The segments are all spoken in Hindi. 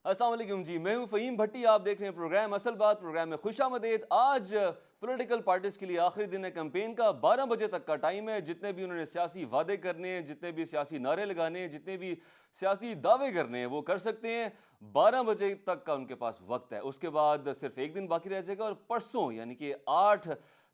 अस्सलाम वालेकुम जी, मैं हूं फ़हीम भट्टी। आप देख रहे हैं प्रोग्राम असल बात। प्रोग्राम में खुशामदीद। आज पॉलिटिकल पार्टीज़ के लिए आखिरी दिन है कैंपेन का। 12 बजे तक का टाइम है। जितने भी उन्होंने सियासी वादे करने हैं, जितने भी सियासी नारे लगाने हैं, जितने भी सियासी दावे करने हैं, वो कर सकते हैं। 12 बजे तक का उनके पास वक्त है। उसके बाद सिर्फ एक दिन बाकी रह जाएगा और परसों यानी कि 8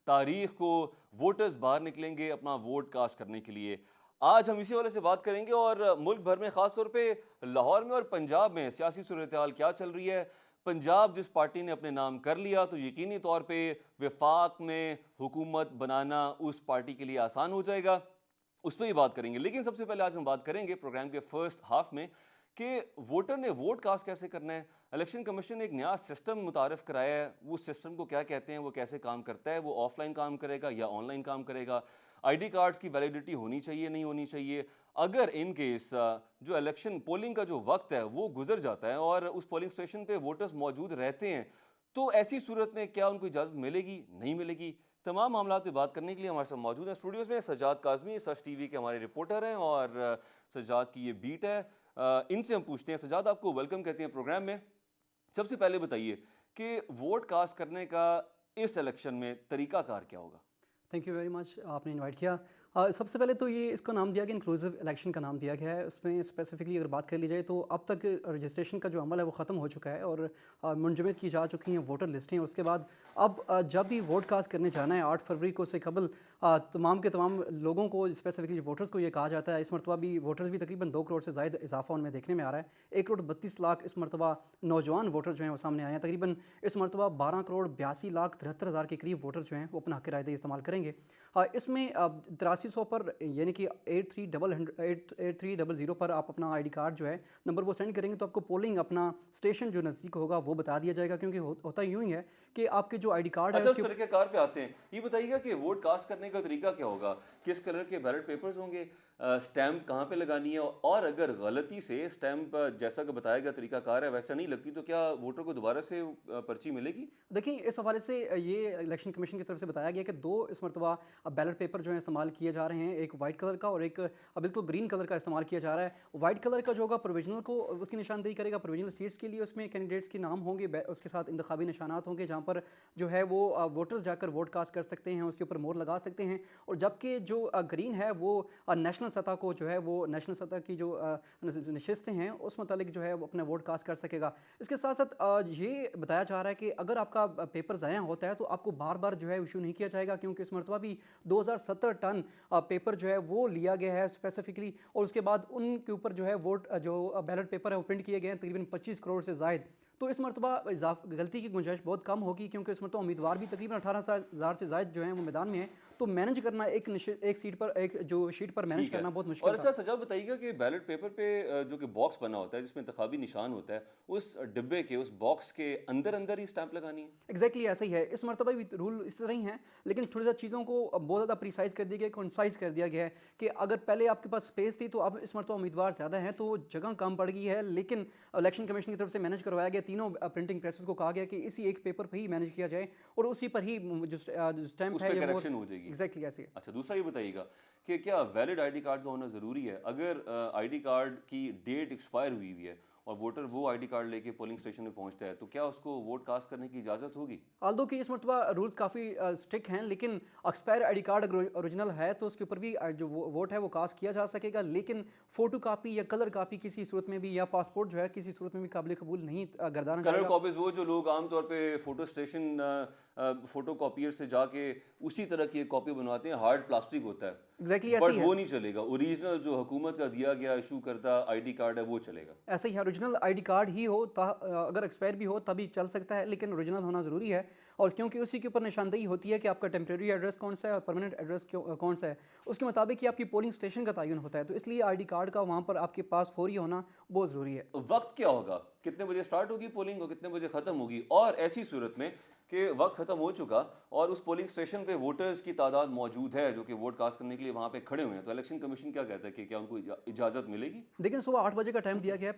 तारीख को वोटर्स बाहर निकलेंगे अपना वोट कास्ट करने के लिए। आज हम इसी वाले से बात करेंगे और मुल्क भर में, ख़ास तौर पे लाहौर में और पंजाब में सियासी सूरत-ए-हाल क्या चल रही है। पंजाब जिस पार्टी ने अपने नाम कर लिया तो यकीनी तौर पे वफाक में हुकूमत बनाना उस पार्टी के लिए आसान हो जाएगा। उस पर ही बात करेंगे। लेकिन सबसे पहले आज हम बात करेंगे प्रोग्राम के फर्स्ट हाफ में कि वोटर ने वोट कास्ट कैसे करना है। इलेक्शन कमीशन ने एक नया सिस्टम मुतारफ़ कराया है। वो सिस्टम को क्या कहते हैं, वो कैसे काम करता है, वो ऑफलाइन काम करेगा या ऑनलाइन काम करेगा। आईडी कार्ड्स की वैलिडिटी होनी चाहिए, नहीं होनी चाहिए। अगर इन केस जो इलेक्शन पोलिंग का जो वक्त है वो गुजर जाता है और उस पोलिंग स्टेशन पे वोटर्स मौजूद रहते हैं, तो ऐसी सूरत में क्या उनको इजाज़त मिलेगी, नहीं मिलेगी? तमाम मामला पे बात करने के लिए हमारे साथ मौजूद हैं स्टूडियोज़ में सज्जाद काज़मी, सच टीवी के हमारे रिपोर्टर हैं और सज्जाद की ये बीट है। इनसे हम पूछते हैं। सज्जाद, आपको वेलकम कहते हैं प्रोग्राम में। सबसे पहले बताइए कि वोट कास्ट करने का इस इलेक्शन में तरीकाकार क्या होगा? थैंक यू वेरी मच, आपने इनवाइट किया। सबसे पहले तो ये इसका नाम दिया गया इंक्लूसिव इलेक्शन का नाम दिया गया है। उसमें स्पेसिफिकली अगर बात कर ली जाए तो अब तक रजिस्ट्रेशन का जो अमल है वो ख़त्म हो चुका है और मुंजमद की जा चुकी हैं वोटर लिस्टें। उसके बाद अब जब भी वोट कास्ट करने जाना है 8 फरवरी को, से कबल तमाम के तमाम लोगों को, स्पेसिफिकली वोटर्स को ये कहा जाता है। इस मरतबा भी वोटर्स भी तकरीबन 2 करोड़ से ज़ायद इजाफा उनमें देखने में आ रहा है। 1 करोड़ 32 लाख इस मरतबा नौजवान वोटर जो हैं वो सामने आए हैं। तकरीबन इस मरतबा 12 करोड़ 82 लाख 73 हज़ार के करीब वोटर जो हैं वो अपना हक़ राय इस्तेमाल करेंगे। इसमें 8300 पर यानी कि 8300 पर आप अपना आईडी कार्ड जो है नंबर वो सेंड करेंगे तो आपको पोलिंग अपना स्टेशन जो नज़दीक होगा वो बता दिया जाएगा। क्योंकि होता यूँ ही है कि आपके जो आईडी कार्ड है अच्छा, उस तरीके कार पे आते हैं। ये बताइएगा कि वोट कास्ट करने का तरीका क्या होगा? किस कलर के बैलेट पेपर्स होंगे? स्टैम्प कहाँ पे लगानी है? और अगर गलती से स्टैम्प जैसा कि बताया गया तरीका कार है वैसा नहीं लगती तो क्या वोटर को दोबारा से पर्ची मिलेगी? देखिए, इस हवाले से ये इलेक्शन कमीशन की तरफ से बताया गया कि 2 इस मरतबा बैलेट पेपर जो है इस्तेमाल किए जा रहे हैं। एक वाइट कलर का और एक बिल्कुल ग्रीन कलर का इस्तेमाल किया जा रहा है। वाइट कलर का जो होगा प्रोविजनल को उसकी निशानदेही करेगा। प्रोविजनल सीट्स के लिए उसमें कैंडिडेट्स के नाम होंगे, उसके साथ इंतखाबी निशानात होंगे जहाँ पर जो है वो वोटर्स जाकर वोट कास्ट कर सकते हैं, उसके ऊपर मोहर लगा सकते हैं। और जबकि जो ग्रीन है वो नेशनल सतह को जो है वो नेशनल सतह की जो नशिस्तें हैं उस मुतालिक जो है वो अपना वोट कास्ट कर सकेगा। इसके साथ साथ ये बताया जा रहा है कि अगर आपका पेपर ज़ाया होता है तो आपको बार बार जो है इशू नहीं किया जाएगा। क्योंकि इस मरतबा भी 2070 टन पेपर जो है वो लिया गया है स्पेसिफिकली। और उसके बाद उनके ऊपर जो है वोट जो बैलेट पेपर है वो प्रिंट किए गए हैं तकरीबन 25 करोड़ से ज़ायद। तो इस मरतबा गलती की गुंजाइश बहुत कम होगी क्योंकि इस मरतबा उम्मीदवार भी तकरीबन 18,000 से ज़ायद जो हैं वो मैदान में हैं। तो मैनेज करना एक सीट पर, एक जो शीट पर मैनेज करना बहुत और मुश्किल अच्छा था। सजाव बताइएगा कि बैलेट पेपर पे जो कि बॉक्स बना होता है जिसमें इंतखाबी निशान होता है, उस डिब्बे के, उस बॉक्स के अंदर अंदर ही स्टैंप लगानी है? एग्जैक्टली ऐसा ही है। इस मरतबा भी रूल इस तरह ही हैं, लेकिन थोड़ी सा चीज़ों को बहुत ज़्यादा प्रिसाइज कर दिया गया, कंसाइज कर दिया गया है कि अगर पहले आपके पास स्पेस थी तो अब इस मरतबा उम्मीदवार ज़्यादा हैं तो जगह कम पड़ गई है। लेकिन इलेक्शन कमीशन की तरफ से मैनेज करवाया गया। तीनों प्रिंटिंग प्रेसेस को कहा गया कि इसी एक पेपर पर ही मैनेज किया जाए और उसी पर ही जो स्टैंप उस है पे या करेक्शन हो जाएगी। एग्जैक्टली ऐसे है। अच्छा, दूसरा ये बताइएगा कि क्या वैलिड आईडी कार्ड का होना ज़रूरी है? अगर आईडी कार्ड की डेट एक्सपायर हुई हुई है और वोटर वो आईडी कार्ड लेके पोलिंग स्टेशन में पहुंचता है तो क्या उसको वोट कास्ट करने की इजाज़त होगी? आल्दो कि इस मरतबा रूल्स काफ़ी स्ट्रिक्ट हैं, लेकिन एक्सपायर आई डी कार्ड अगर ओरिजिनल है तो उसके ऊपर भी जो वोट है वो कास्ट किया जा सकेगा। लेकिन फ़ोटो कापी या कलर कापी किसी सूरत में भी, या पासपोर्ट जो है किसी सूरत में भी काबिल कबूल नहीं गर्दाना कलर जाएगा। कॉपीज वो जो लोग आमतौर पे फोटो स्टेशन फोटो कॉपियर से जाके उसी तरह की एक कॉपी बनवाते हैं, हार्ड प्लास्टिक होता है, एग्जैक्टली ऐसे बट ही है। वो नहीं चलेगा। ओरिजिनल जो हुकूमत का दिया गया इशू करता आईडी कार्ड है वो चलेगा। ऐसा ही है, ओरिजिनल आईडी कार्ड ही हो अगर एक्सपायर भी हो तभी चल सकता है, लेकिन ओरिजिनल होना ज़रूरी है। और क्योंकि उसी के ऊपर निशानदेही होती है कि आपका टेम्प्रेरी एड्रेस कौन सा है और परमानेंट एड्रेस कौन सा है, उसके मुताबिक ही आपकी पोलिंग स्टेशन का तयन होता है। तो इसलिए आईडी कार्ड का वहाँ पर आपके पास फौरी होना बहुत ज़रूरी है। वक्त क्या होगा? कितने बजे स्टार्ट होगी पोलिंग और कितने बजे खत्म होगी? और ऐसी सूरत में कि वक्त खत्म हो चुका और उस पोलिंग स्टेशन पे वोटर्स की तादाद मौजूद है जो कि वोट कास्ट करने के लिए वहां पे खड़े हुए हैं, तो इलेक्शन कमीशन क्या कहता है कि क्या उनको इजाजत मिलेगी? देखिए, सुबह 8 बजे का टाइम दिया गया है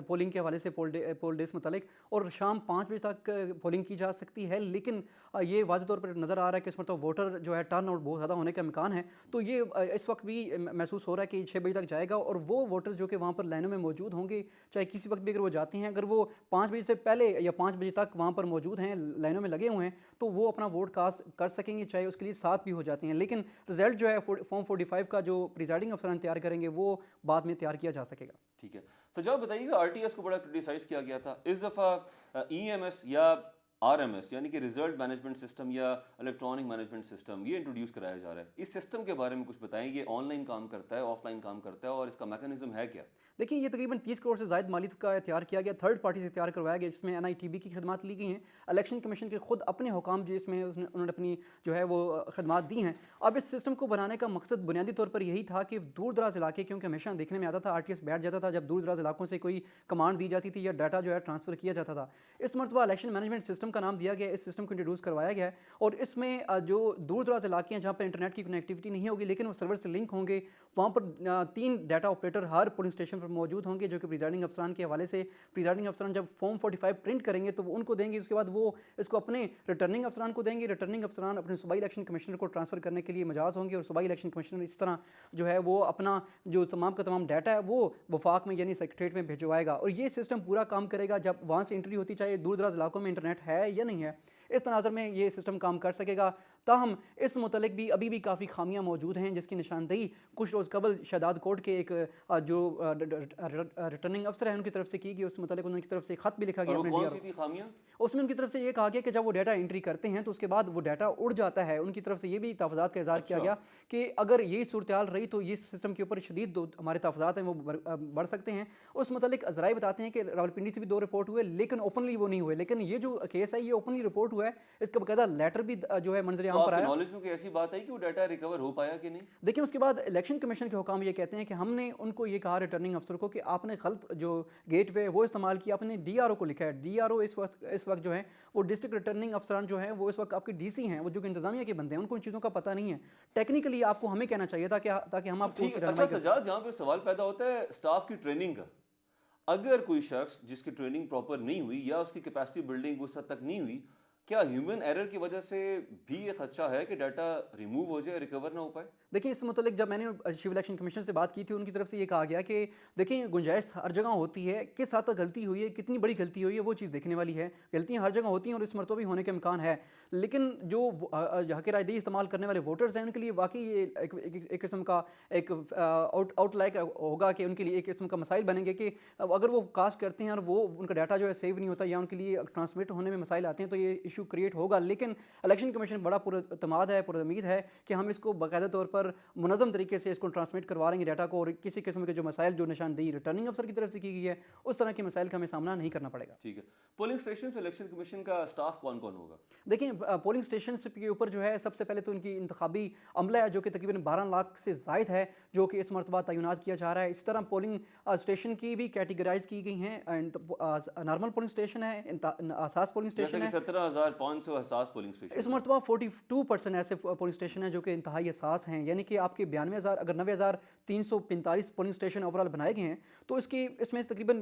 पोलिंग के हवाले से, पोल डेज मुतालिक, और शाम 5 बजे तक पोलिंग की जा सकती है। लेकिन ये वाज़ेह तौर पर नज़र आ रहा है कि इस मतलब वोटर जो है टर्न आउट बहुत ज़्यादा होने का इम्कान है। तो ये इस वक्त भी महसूस हो रहा है कि 6 बजे तक जाएगा और वो वोटर जो कि वहाँ पर लाइनों में मौजूद होंगे, चाहे किसी वक्त भी अगर वो जाते हैं, अगर वो 5 बजे से पहले या 5 बजे तक वहाँ पर मौजूद हैं, लाइनों में लगे हुए हैं, तो वो अपना वोट कास्ट कर सकेंगे, चाहे उसके लिए 7 भी हो जाते हैं। लेकिन रिजल्ट जो है फॉर्म 45 का जो प्रिजाइडिंग अफसरान तैयार करेंगे वो बाद में तैयार किया जा सकेगा। ठीक है सजाद, बताइएगा आरटीएस को बड़ा क्रिटिसाइज किया गया था इस दफ़ा ईएमएस या आरएमएस यानी कि रिजल्ट मैनेजमेंट सिस्टम या इलेक्ट्रॉनिक मैनेजमेंट सिस्टम ये इंट्रोड्यूस कराया जा रहा है। इस सिस्टम के बारे में कुछ बताएं, ये ऑनलाइन काम करता है, ऑफलाइन काम करता है और इसका मैकेनिज्म है क्या? देखिए, ये तकरीबन 30 करोड़ से ज़ायद माली का तैयार किया गया, थर्ड पार्टी से तैयार करवाया गया, जिसमें एनआईटीबी की खदमात ली गई हैं, इलेक्शन कमीशन के खुद अपने हुकाम जो इसमें उन्होंने अपनी जो है वो खदमात दी हैं। अब इस सिस्टम को बनाने का मकसद बुनियादी तौर पर यही था कि दूर दराज इलाके, क्योंकि हमेशा देखने में आता था आरटीएस बैठ जाता था जब दूर दराज इलाकों से कोई कमांड दी जाती थी या डाटा जो है ट्रांसफ़र किया जाता था। इस मरतबा इलेक्शन मैनेजमेंट सिस्टम का नाम दिया गया, इस सिस्टम को इंट्रोड्यूस करवाया गया है और इसमें जो दूर दराज इलाके हैं जहाँ पर इंटरनेट की कनेक्टिविटी नहीं होगी लेकिन वो सर्वर से लिंक होंगे, वहाँ पर 3 डाटा ऑपरेटर हर पोलिंग स्टेशन पर मौजूद होंगे, जो कि प्रिजाइडिंग अफसरान के हवाले से प्रिजाइडिंग अफसरान जब फॉर्म 45 प्रिंट करेंगे तो वो उनको देंगे, उसके बाद वो इसको अपने रिटर्निंग अफसरान को देंगे, रिटर्निंग अफसरान अपने सूबाई इलेक्शन कमिश्नर को ट्रांसफ़र करने के लिए मजाज होंगे और सूबाई इलेक्शन कमिश्नर इस तरह जो है वो अपना जो तमाम का तमाम डाटा है वो वफाक में यानी सेक्रेटरीट में भिजवाएगा और ये सिस्टम पूरा काम करेगा जब वहाँ से एंट्री होती, चाहे दूर दराज इलाकों में इंटरनेट है या नहीं है। इस तनाज़र में ये सिस्टम काम कर सकेगा। ताहम इस मुतलिक भी अभी भी काफ़ी खामियां मौजूद हैं, जिसकी निशानदेही कुछ रोज़ कबल शहदाद कोर्ट के एक जो रिटर्निंग अफसर है उनकी तरफ से की गई, उस मुतलिक उनकी तरफ से ख़त भी लिखा गया। कौन सी थी खामियां? उसमें उनकी तरफ से ये कहा गया कि जब वो डाटा एंट्री करते हैं तो उसके बाद वो डाटा उड़ जाता है। उनकी तरफ से ये भी तहफ़्फ़ुज़ात का इज़हार किया गया कि अगर यही सूरत हाल रही तो इस सिस्टम के ऊपर शदीद हमारे तहफ़्फ़ुज़ात हैं वो बढ़ सकते हैं। उस मुतलिक ज़राए बताते हैं कि रावलपिंडी से भी 2 रिपोर्ट हुए लेकिन ओपनली वो नहीं हुए, लेकिन ये जो केस है ये ओपनली रिपोर्ट हुआ है, इसका बाकायदा लेटर भी जो है मंजर आम पर आया। नॉलेज में कोई ऐसी बात है कि वो डाटा रिकवर हो पाया कि नहीं? देखिए, उसके बाद इलेक्शन कमीशन के हुकाम ये कहते हैं कि हमने उनको ये कहा रिटर्निंग अफसर को कि आपने गलत जो गेटवे वो इस्तेमाल किया, आपने डीआरओ को लिखा है। डीआरओ इस वक्त जो है वो डिस्ट्रिक्ट रिटर्निंग अफसरान जो है वो इस वक्त आपके डीसी हैं, वो जो कि इंतजामिया के बंदे हैं, उनको इन चीज़ों का पता नहीं है। टेक्निकली आपको हमें कहना चाहिए था कि ताकि हम आपको अच्छा सजाद, यहाँ पे सवाल पैदा होता है स्टाफ की ट्रेनिंग का। अगर कोई शख्स जिसकी ट्रेनिंग प्रॉपर नहीं हुई या उसकी कैपेसिटी बिल्डिंग उस हद तक नहीं हुई, क्या ह्यूमन एरर की वजह से भी ये खदशा है कि डाटा रिमूव हो जाए, रिकवर ना हो पाए? देखिए, इस मुतलिक जब मैंने चीफ इलेक्शन कमीशन से बात की थी, उनकी तरफ से ये कहा गया कि देखिए गुंजाइश हर जगह होती है, किस हद तक गलती हुई है, कितनी बड़ी गलती हुई है वो चीज़ देखने वाली है। गलतियाँ हर जगह होती हैं और इस मरतबा भी होने के इम्कान है, लेकिन जो हक़ रायदही इस्तेमाल करने वाले वोटर्स हैं उनके लिए वाकई ये एक किस्म का एक आउटलाइक होगा कि उनके लिए एक किस्म का मसाइल बनेंगे कि अगर वो कास्ट करते हैं और वो उनका डाटा जो है सेव नहीं होता या उनके लिए ट्रांसमिट होने में मसाइल आते हैं तो ये इशू क्रिएट होगा। लेकिन इलेक्शन कमीशन बड़ा पुरअतमाद है, पुरउम्मीद है कि हम इसको बाकायदा तौर पर मुनज़्ज़म तरीके से इसको ट्रांसमिट करवा रहेंगे डाटा को और किसी किस्म के जो मसाइल जो निशानदेही रिटर्निंग अफसर की तरफ से की गई है उस तरह के मसाइल का हमें सामना नहीं करना पड़ेगा। ठीक है, पोलिंग स्टेशन पे इलेक्शन कमीशन का स्टाफ कौन कौन होगा? देखिए, पोलिंग स्टेशन के ऊपर जो है सबसे पहले तो उनकी इंतखाबी अमला है जो कि तकरीबन 12 लाख से ज़ायद है, जो कि इस मरतबा तैनात किया जा रहा है। इस तरह पोलिंग स्टेशन की भी कैटेगराइज की गई हैं, नॉर्मल पोलिंग स्टेशन है, असास पोलिंग स्टेशन है, 17,500 हसास पोलिंग स्टेशन। इस मरतबा 42% ऐसे पोलिंग स्टेशन हैं जो कि इंतहाई हसास हैं, यानी कि आपके 92,000 अगर 90,345 पोलिंग स्टेशन ओवरऑल बनाए गए हैं तो इसमें तकरीबन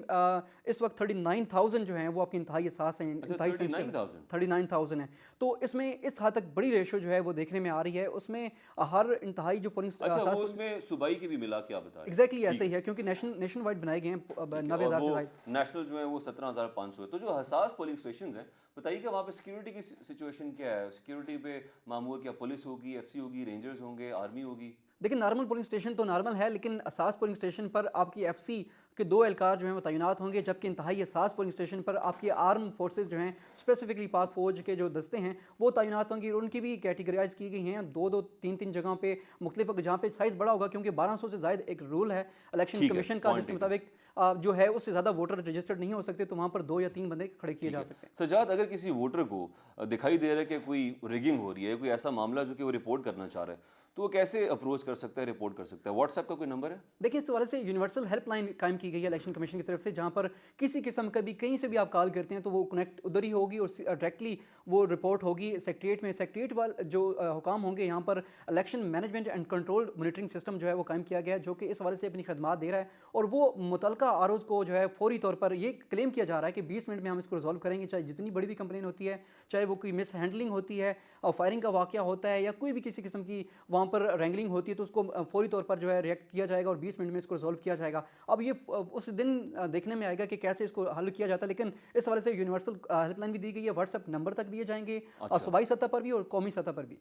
इस वक्त 39,000 जो हैं वो आपकी इंतहाई हसास हैं। 39,000 है, तो इसमें इस हद तक बड़ी रेशो जो है वो देखने में आ रही है। उसमें हर इंतहाई जो पोलिंग उसमें सूबाई की भी मिला के आप बता रहे हैं? एग्जैक्टली ऐसे ही है, क्योंकि नेशन वाइड बनाए गए हैं 90,000 से ज़ायद। नेशनल जो है वो 17,500 है। तो जो हसास पोलिंग स्टेशन हैं, बताइए कि वहाँ पे सिक्योरिटी की सिचुएशन क्या है? सिक्योरिटी पे मामूर क्या पुलिस होगी, एफसी होगी, रेंजर्स होंगे, आर्मी होगी? देखिए, नॉर्मल पोलिंग स्टेशन तो नॉर्मल है, लेकिन असास पोलिंग स्टेशन पर आपकी एफसी के 2 एहलकार जो हैं वो तैनात होंगे, जबकि इंतहाई असास पोलिंग स्टेशन पर आपकी आर्म फोर्सेज जो हैं स्पेसिफिकली पाक फौज के जो दस्ते हैं वो तैनात होंगी और उनकी भी कैटेगराइज की गई हैं 2-2, 3-3 जगहों पे मुख्तलिफ, जहाँ पे साइज़ बड़ा होगा, क्योंकि 1200 से ज़ायद एक रूल है इलेक्शन कमीशन का जिसके मुताबिक जो है उससे ज़्यादा वोटर रजिस्टर्ड नहीं हो सकते, तो वहाँ पर 2 या 3 बंदे खड़े किए जा सकते हैं। सजाद, अगर किसी वोटर को दिखाई दे रहा है कि कोई रिगिंग हो रही है, कोई ऐसा मामला जो कि वो रिपोर्ट करना चाह रहा है, तो वो कैसे अप्रोच कर सकता है, रिपोर्ट कर सकता है? व्हाट्सएप का कोई नंबर है? देखिए, इस हवाले से यूनिवर्सल हेल्पलाइन कायम की गई है इलेक्शन कमीशन की तरफ से, जहाँ पर किसी किस्म का भी कहीं से भी आप कॉल करते हैं तो वो कनेक्ट उधर ही होगी और डायरेक्टली वो रिपोर्ट होगी सेक्रेटरीट में। सेक्रेटरीट वाले जो हुकाम होंगे यहाँ पर election management and control monitoring system जो है वो कायम किया गया है, जो कि इस हवाले से अपनी खदमात दे रहा है और वो मुतलका आरोज़ को जो है फौरी तौर पर ये क्लेम किया जा रहा है कि 20 मिनट में हम इसको रिजॉल्व करेंगे, चाहे जितनी बड़ी भी कंप्लेन होती है, चाहे वो कोई मिस हैंडलिंग होती है और फायरिंग का वाक़या होता है या कोई भी किसी किस्म की वहाँ पर रैंगलिंग होती है, तो उसको फौरी तौर पर जो है रिएक्ट किया जाएगा और 20 मिनट में इसको रिजॉल्व किया जाएगा। अब ये उस दिन देखने में आएगा कि कैसे इसको हल किया जाता है। लेकिन इस हवाले से यूनिवर्सल हेल्पलाइन भी दी गई है, व्हाट्सएप नंबर तक दिए जाएंगे सूबाई सतह पर भी और कौमी सतह पर भी।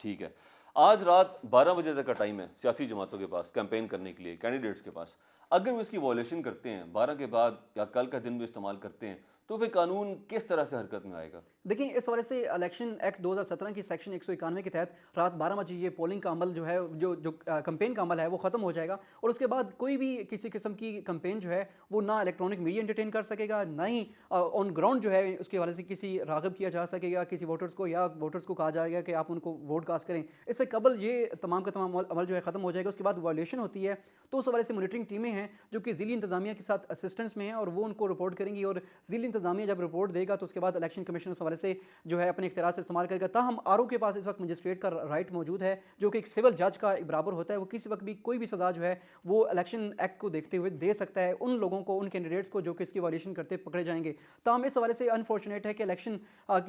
ठीक है, आज रात 12 बजे तक का टाइम है सियासी जमातों के पास कैंपेन करने के लिए, कैंडिडेट्स के पास। अगर वो इसकी वॉयलेशन करते हैं 12 के बाद या कल का दिन भी इस्तेमाल करते हैं, तो फिर कानून किस तरह से हरकत में आएगा? देखिए, इस वजह से इलेक्शन एक्ट 2017 की सेक्शन 191 के तहत रात 12 बजे ये पोलिंग का अमल जो है, जो कंपेन का अमल है, वो ख़त्म हो जाएगा। और उसके बाद कोई भी किसी किस्म की कंपेन जो है वो ना इलेक्ट्रॉनिक मीडिया एंटरटेन कर सकेगा, ना ही ऑन ग्राउंड जो है उसके हवाले से किसी राग़िब किया जा सकेगा किसी वोटर्स को, या वोटर्स को कहा जाएगा कि आप उनको वोट कास्ट करें। इससे कबल ये तमाम का तमाम अमल जो है ख़त्म हो जाएगा। उसके बाद वायलेशन होती है तो उस हवाले से मॉनिटरिंग टीमें हैं जो कि ज़िली इंतज़ामिया के साथ असिस्टेंस में हैं, और वो उनको रिपोर्ट करेंगी। और ज़िली इंतज़ामिया जब रिपोर्ट देगा तो उसके बाद इलेक्शन कमीशन उस हवाले से जो है अपने इख्तियार से इस्तेमाल करेगा। ताहम आर ओ के पास इस वक्त मजिस्ट्रेट का राइट मौजूद है जो कि एक सिविल जज का बराबर होता है। वो किसी वक्त भी कोई भी सज़ा जो है वो इलेक्शन एक्ट को देखते हुए दे सकता है उन लोगों को, उन कैंडिडेट्स को जो कि इसकी वायलेशन करते पकड़े जाएंगे। ताहम इस हवाले से अनफॉर्चुनेट है कि इलेक्शन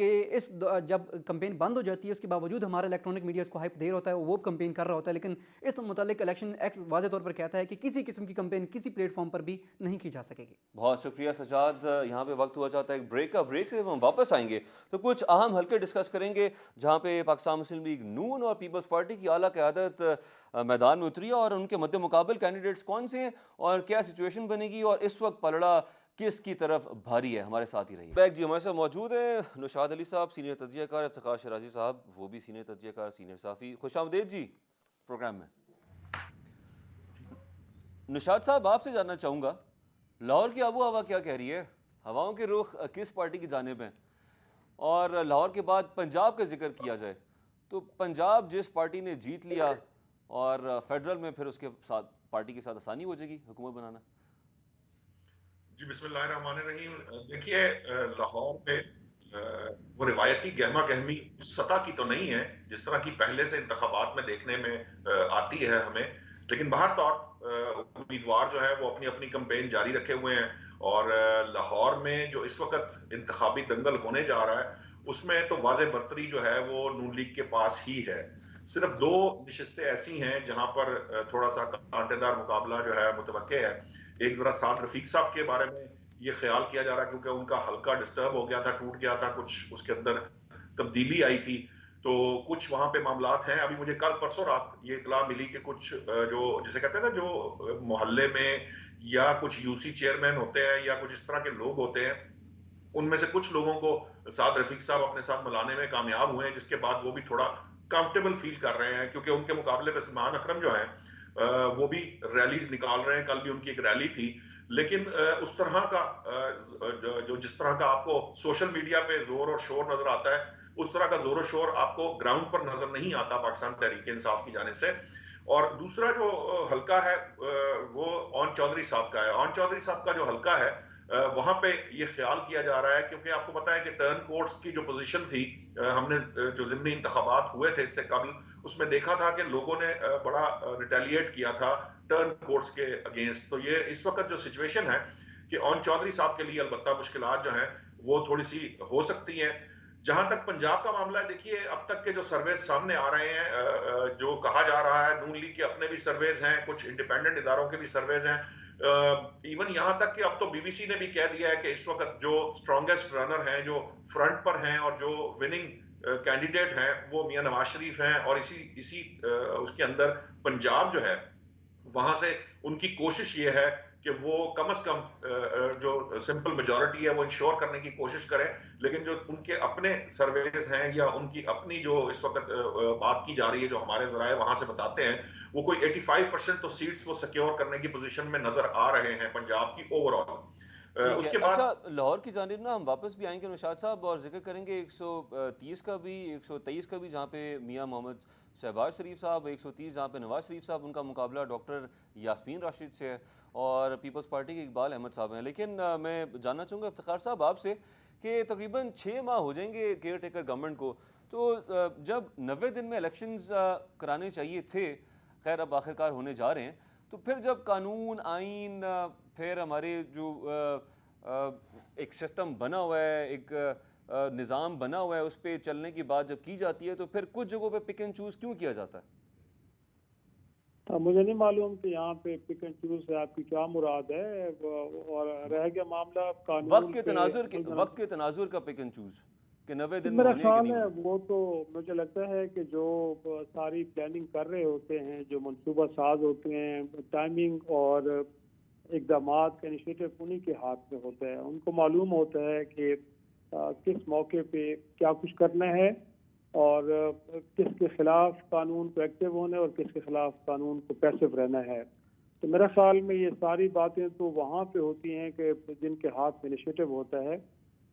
के जब कंपेन बंद हो जाती है उसके बावजूद हमारा इलेक्ट्रॉनिक मीडिया इसको हाइप दे रहा होता है, वो कंपेन कर रहा होता है। लेकिन इस मुतालिक इलेक्शन एक्ट वाज़े तौर पर कहता है कि किसी किस्म की कंपेन किसी प्लेटफॉर्म पर भी नहीं की जा सकेगी। बहुत शुक्रिया सजाद। यहाँ पे वक्त हुआ चाहता है एक ब्रेक का। ब्रेक से जब हम वापस आएंगे तो कुछ अहम हल्के डिस्कस करेंगे जहाँ पे पाकिस्तान मुस्लिम लीग नून और पीपल्स पार्टी की आला क़यादत मैदान में उतरी है और उनके मद्दे मुकाबल कैंडिडेट्स कौन से हैं और क्या सिचुएशन बनेगी और इस वक्त पलड़ा किसकी तरफ भारी है। हमारे साथ ही रहिए। बैक जी हमारे साथ मौजूद हैं नुशाद अली साहब सीनियर तज्ज़ियाकार, इफ्तिखार शराजी साहब वो भी सीनियर तज्ज़ियाकार, सीनियर साफ़ी। खुशामदीद जी प्रोग्राम में। निशाद साहब आपसे जानना चाहूँगा लाहौर की आबो हवा क्या कह रही है, हवाओं के रुख किस पार्टी की जानिब हैं? और लाहौर के बाद पंजाब का जिक्र किया जाए तो पंजाब जिस पार्टी ने जीत लिया और फेडरल में फिर उसके साथ पार्टी के साथ आसानी हो जाएगी हुकूमत बनाना। जी बिस्मिल्लाहिर्रहमानिर्रहीम। देखिए लाहौर में वो रिवायती गहमा गहमी उस सतह की तो नहीं है जिस तरह की पहले से इंतखाबात में देखने में आती है हमें, लेकिन बाहर तौर उम्मीदवार जो है वो अपनी अपनी कैंपेन जारी रखे हुए हैं। और लाहौर में जो इस वक्त इंतखाबी दंगल होने जा रहा है उसमें तो वाज़े बर्तरी जो है वो नून लीग के पास ही है। सिर्फ 2 नशिस्तें ऐसी हैं जहां पर थोड़ा सा कांटेदार मुकाबला जो है मुतवक्के है। एक जरा साद रफीक साहब के बारे में ये ख्याल किया जा रहा है क्योंकि उनका हल्का डिस्टर्ब हो गया था, टूट गया था, कुछ उसके अंदर तब्दीली आई थी, तो कुछ वहां पे मामलात हैं। अभी मुझे कल परसों रात ये इतला मिली कि कुछ जो जिसे कहते हैं ना जो मोहल्ले में या कुछ यूसी चेयरमैन होते हैं या कुछ इस तरह के लोग होते हैं, उनमें से कुछ लोगों को साद रफीक साहब अपने साथ मिलाने में कामयाब हुए हैं, जिसके बाद वो भी थोड़ा कंफर्टेबल फील कर रहे हैं क्योंकि उनके मुकाबले में सलमान अकरम जो है वो भी रैलीज निकाल रहे हैं। कल भी उनकी एक रैली थी, लेकिन उस तरह का जो जिस तरह का आपको सोशल मीडिया पे जोर और शोर नजर आता है उस तरह का जोर और शोर आपको ग्राउंड पर नजर नहीं आता पाकिस्तान तहरीक इंसाफ की जानिब से। और दूसरा जो हल्का है वो ऑन चौधरी साहब का है। ऑन चौधरी साहब का जो हल्का है वहां पे ये ख्याल किया जा रहा है क्योंकि आपको पता है कि टर्न कोर्ट्स की जो पोजीशन थी, हमने जो ज़िमनी इंतखाबात हुए थे इससे कबल उसमें देखा था कि लोगों ने बड़ा रिटेलिएट किया था टर्न कोर्ट्स के अगेंस्ट। तो ये इस वक्त जो सिचुएशन है कि ऑन चौधरी साहब के लिए अलबत्ता मुश्किलात जो हैं वो थोड़ी सी हो सकती हैं। जहां तक पंजाब का मामला है, देखिए अब तक के जो सर्वेज सामने आ रहे हैं, जो कहा जा रहा है नून लीग के अपने भी सर्वेज हैं, कुछ इंडिपेंडेंट इदारों के भी सर्वेज हैं, इवन यहां तक कि अब तो बीबीसी ने भी कह दिया है कि इस वक्त जो स्ट्रॉन्गेस्ट रनर हैं, जो फ्रंट पर हैं और जो विनिंग कैंडिडेट हैं वो मियां नवाज शरीफ हैं। और इसी उसके अंदर पंजाब जो है वहां से उनकी कोशिश ये है कि वो कम से कम जो सिंपल मेजॉरिटी है वो इंश्योर करने की कोशिश करें। लेकिन जो उनके अपने सर्वेज हैं या उनकी अपनी जो इस वक्त बात की जा रही है, जो हमारे जराए वहां से बताते हैं, वो कोई 85% तो सीट्स वो सिक्योर करने की पोजीशन में नजर आ रहे हैं पंजाब की ओवरऑल। ठीक है। उसके बाद अच्छा, लाहौर की जानिब ना हम वापस भी आएंगे निशाद साहब और जिक्र करेंगे 130 का भी 123 का भी जहाँ पे मियाँ मोहम्मद शहबाज शरीफ साहब, 130 जहाँ पे नवाज शरीफ साहब, उनका मुकाबला डॉक्टर यास्मीन राशिद से है और पीपल्स पार्टी के इकबाल अहमद साहब हैं। लेकिन मैं जानना चाहूँगा इफ्तिखार साहब आपसे कि तकरीबन 6 माह हो जाएंगे केयर टेकर गवर्नमेंट को, तो जब 90 दिन में इलेक्शंस कराने चाहिए थे, खैर अब आखिरकार होने जा रहे हैं, तो फिर जब कानून आइन फिर हमारे जो एक सिस्टम बना हुआ है, एक निज़ाम बना हुआ है, उस पर चलने की बात जब की जाती है तो फिर कुछ जगहों पे पिक एंड चूज़ क्यों किया जाता है? मुझे नहीं मालूम कि यहाँ पे पिक एंड चूज से आपकी क्या मुराद है। और रह गया मामला कानून पे अमल दरामद। वक्त के तनाजुर का पिक एंड चूज कि 90 तो दिन में मेरा होने हैं कि ख्याल नहीं है होने। वो तो मुझे लगता है कि जो सारी प्लानिंग कर रहे होते हैं, जो मनसूबा साज होते हैं, टाइमिंग और इकदामात का इनिशिएटिव उन्हीं के हाथ में होता है। उनको मालूम होता है कि किस मौके पे क्या कुछ करना है और किसके खिलाफ कानून को एक्टिव होना है और किसके खिलाफ कानून को पैसिव रहना है। तो मेरा ख्याल में ये सारी बातें तो वहाँ पे होती हैं कि जिनके हाथ में इनिशिएटिव होता है।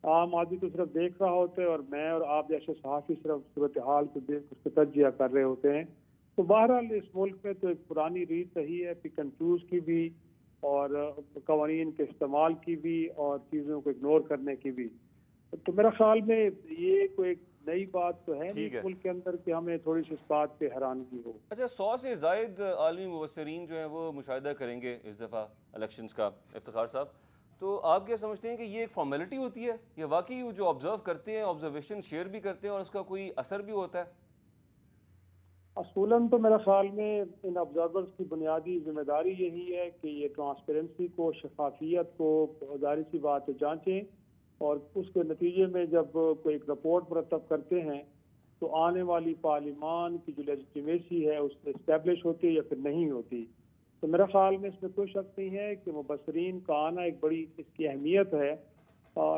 आम आदमी तो सिर्फ देख रहा होता है और मैं और आप जैसे सहाफ़ी सिर्फ सूरत हाल को देख उसको तज्जिया कर रहे होते हैं। तो बहरहाल इस मुल्क में तो एक पुरानी रीत रही है पिक एंड चूज की भी और कवानीन के इस्तेमाल की भी और चीज़ों को इग्नोर करने की भी। तो मेरा ख्याल में ये कोई एक नई बात तो है नहीं ठीक इस है। मुल्क के अंदर कि हमें थोड़ी सी इस बात पे हैरानगी हो। अच्छा, 100 से ज़ायद आलमी मुबस्सिरीन जो हैं वो मुशाहिदा करेंगे इस दफ़ा इलेक्शंस का, इफ्तिखार साहब। तो आप क्या समझते हैं कि ये एक फॉर्मेलिटी होती है या वाकई वो जो ऑब्ज़र्व करते हैं ऑब्जर्वेशन शेयर भी करते हैं और उसका कोई असर भी होता है? असूलन तो मेरा ख्याल में इन ऑब्जर्वर्स की बुनियादी जिम्मेदारी यही है कि ये ट्रांसपेरेंसी को, शफाफियत को, जाहिर सी बात है, जांचें और उसके नतीजे में जब कोई एक रिपोर्ट मुरतब करते हैं तो आने वाली पार्लिमान की जो लेजिटिमेसी है उसमें इस्टेब्लिश होती है या फिर नहीं होती। तो मेरा ख्याल में इसमें कोई शक नहीं है कि मुबसरीन का आना एक बड़ी इसकी अहमियत है।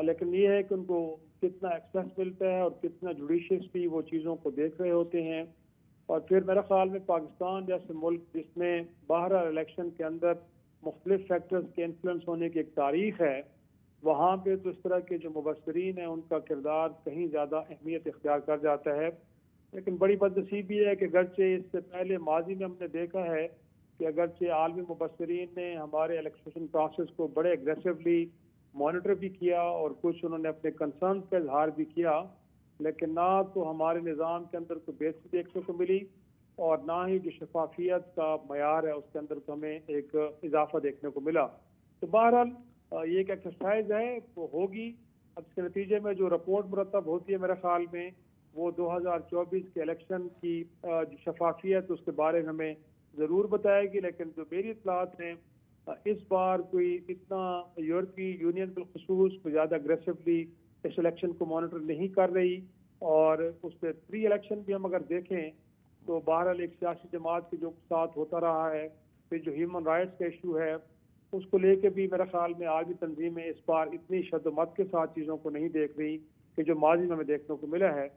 लेकिन ये है कि उनको कितना एक्सेस मिलता है और कितना जुडिशियसली वो चीज़ों को देख रहे होते हैं। और फिर मेरा ख्याल में पाकिस्तान जैसे मुल्क जिसमें बाहर इलेक्शन के अंदर मुख्तलिफ फैक्टर्स के इन्फ्लुएंस होने की एक तारीख है, वहाँ पे तो इस तरह के जो मुबसरीन हैं उनका किरदार कहीं ज़्यादा अहमियत इख्तियार कर जाता है। लेकिन बड़ी बदनसीबी है कि अगरचे इससे पहले माजी में हमने देखा है कि अगरचे आलमी मुबसरीन ने हमारे इलेक्शन प्रोसेस को बड़े एग्रेसिवली मॉनिटर भी किया और कुछ उन्होंने अपने कंसर्न का इजहार भी किया, लेकिन ना तो हमारे निज़ाम के अंदर कोई बेहतरी देखने को मिली और ना ही जो शफाफियत का मयार है उसके अंदर को हमें एक इजाफा देखने को मिला। तो बहरहाल ये एक एक्सरसाइज है, वो होगी। अब इसके नतीजे में जो रिपोर्ट मुरतब होती है मेरे ख्याल में वो 2024 के इलेक्शन की जो शफाफियत उसके बारे में हमें ज़रूर बताएगी। लेकिन जो मेरी इतलात हैं इस बार कोई इतना यूरोपीय यूनियन बिलखुसूस कोई ज़्यादा अग्रेसिवली इस इलेक्शन को मॉनिटर नहीं कर रही। और उस पर प्री इलेक्शन भी हम अगर देखें तो बहरहाल एक सियासी जमात के जो साथ होता रहा है, फिर जो ह्यूमन राइट्स का इशू है उसको लेके भी मेरे ख्याल में आलमी तंजीमें इस बार इतनी शद्दमत के साथ चीज़ों को नहीं देख रही कि जो माजी में हमें देखने को मिला है।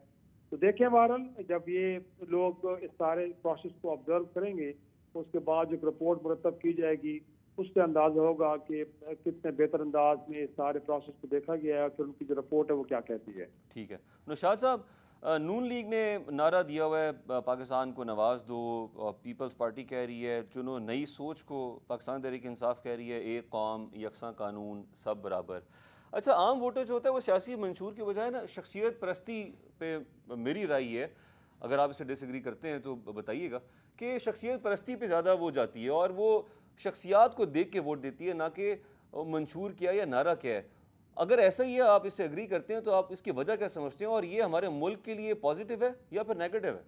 तो देखें बहरहाल जब ये लोग इस सारे प्रोसेस को ऑब्जर्व करेंगे उसके बाद जो रिपोर्ट मुरतब की जाएगी उससे अंदाजा होगा कि कितने बेहतर अंदाज में इस सारे प्रोसेस को देखा गया है, फिर उनकी जो रिपोर्ट है वो क्या कहती है। ठीक है नौशाद साहब, नून लीग ने नारा दिया हुआ है पाकिस्तान को नवाज दो, पीपल्स पार्टी कह रही है चुनो नई सोच को, पाकिस्तान तहरीक इंसाफ कह रही है एक कौम यकसा कानून सब बराबर। अच्छा, आम वोटर जो होता है वो सियासी मंशूर के बजाय ना शख्सियत परस्ती पे, मेरी राय है, अगर आप इसे डिसएग्री करते हैं तो बताइएगा, कि शख्सियत परस्ती पे ज़्यादा वो जाती है और वो शख्सियात को देख के वोट देती है, ना कि मंशूर क्या या नारा क्या है। अगर ऐसा ही है, आप इससे एग्री करते हैं, तो आप इसकी वजह क्या समझते हैं और ये हमारे मुल्क के लिए पॉजिटिव है या फिर नेगेटिव है?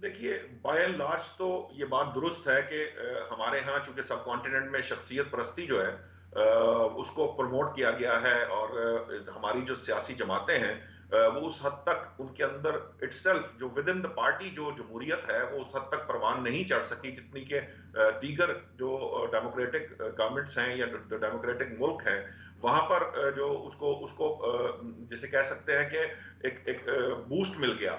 देखिए, बाय एंड लार्ज तो ये बात दुरुस्त है कि हमारे यहाँ चूंकि सब कॉन्टिनेंट में शख्सियत परस्ती जो है उसको प्रमोट किया गया है और हमारी जो सियासी जमातें हैं वो उस हद तक उनके अंदर इटसेल्फ जो विद इन द पार्टी जो जमहूरियत है वो उस हद तक परवान नहीं चढ़ सकी जितनी के दीगर जो डेमोक्रेटिक गवर्नमेंट्स हैं या डेमोक्रेटिक मुल्क हैं वहां पर जो उसको उसको जैसे कह सकते हैं कि एक बूस्ट मिल गया।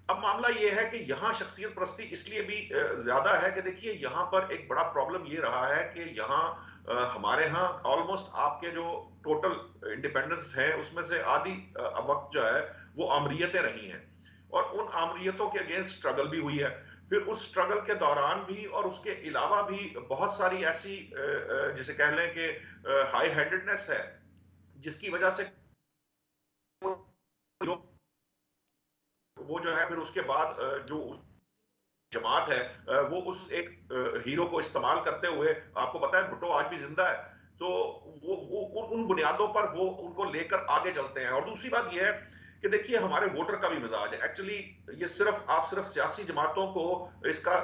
अब मामला ये है कि यहाँ शख्सियत परस्ती इसलिए भी ज्यादा है कि देखिए यहाँ पर एक बड़ा प्रॉब्लम ये रहा है कि यहाँ हमारे यहाँ ऑलमोस्ट आपके जो टोटल इंडिपेंडेंस है उसमें से आधी वक्त जो है वो आमरीयतें रही हैं और उन आमरीयतों के अगेंस्ट स्ट्रगल भी हुई है। फिर उस स्ट्रगल के दौरान भी और उसके अलावा भी बहुत सारी ऐसी जिसे कह लें कि हाई हैंडेडनेस है जिसकी वजह से वो जो है फिर उसके बाद जो जमात है वो उस एक हीरो को इस्तेमाल करते हुए, आपको पता है भुट्टो आज भी जिंदा है, तो वो उन बुनियादों पर वो उनको लेकर आगे चलते हैं। और दूसरी बात यह है कि देखिए हमारे वोटर का भी मिजाज है। एक्चुअली ये आप सिर्फ सियासी जमातों को इसका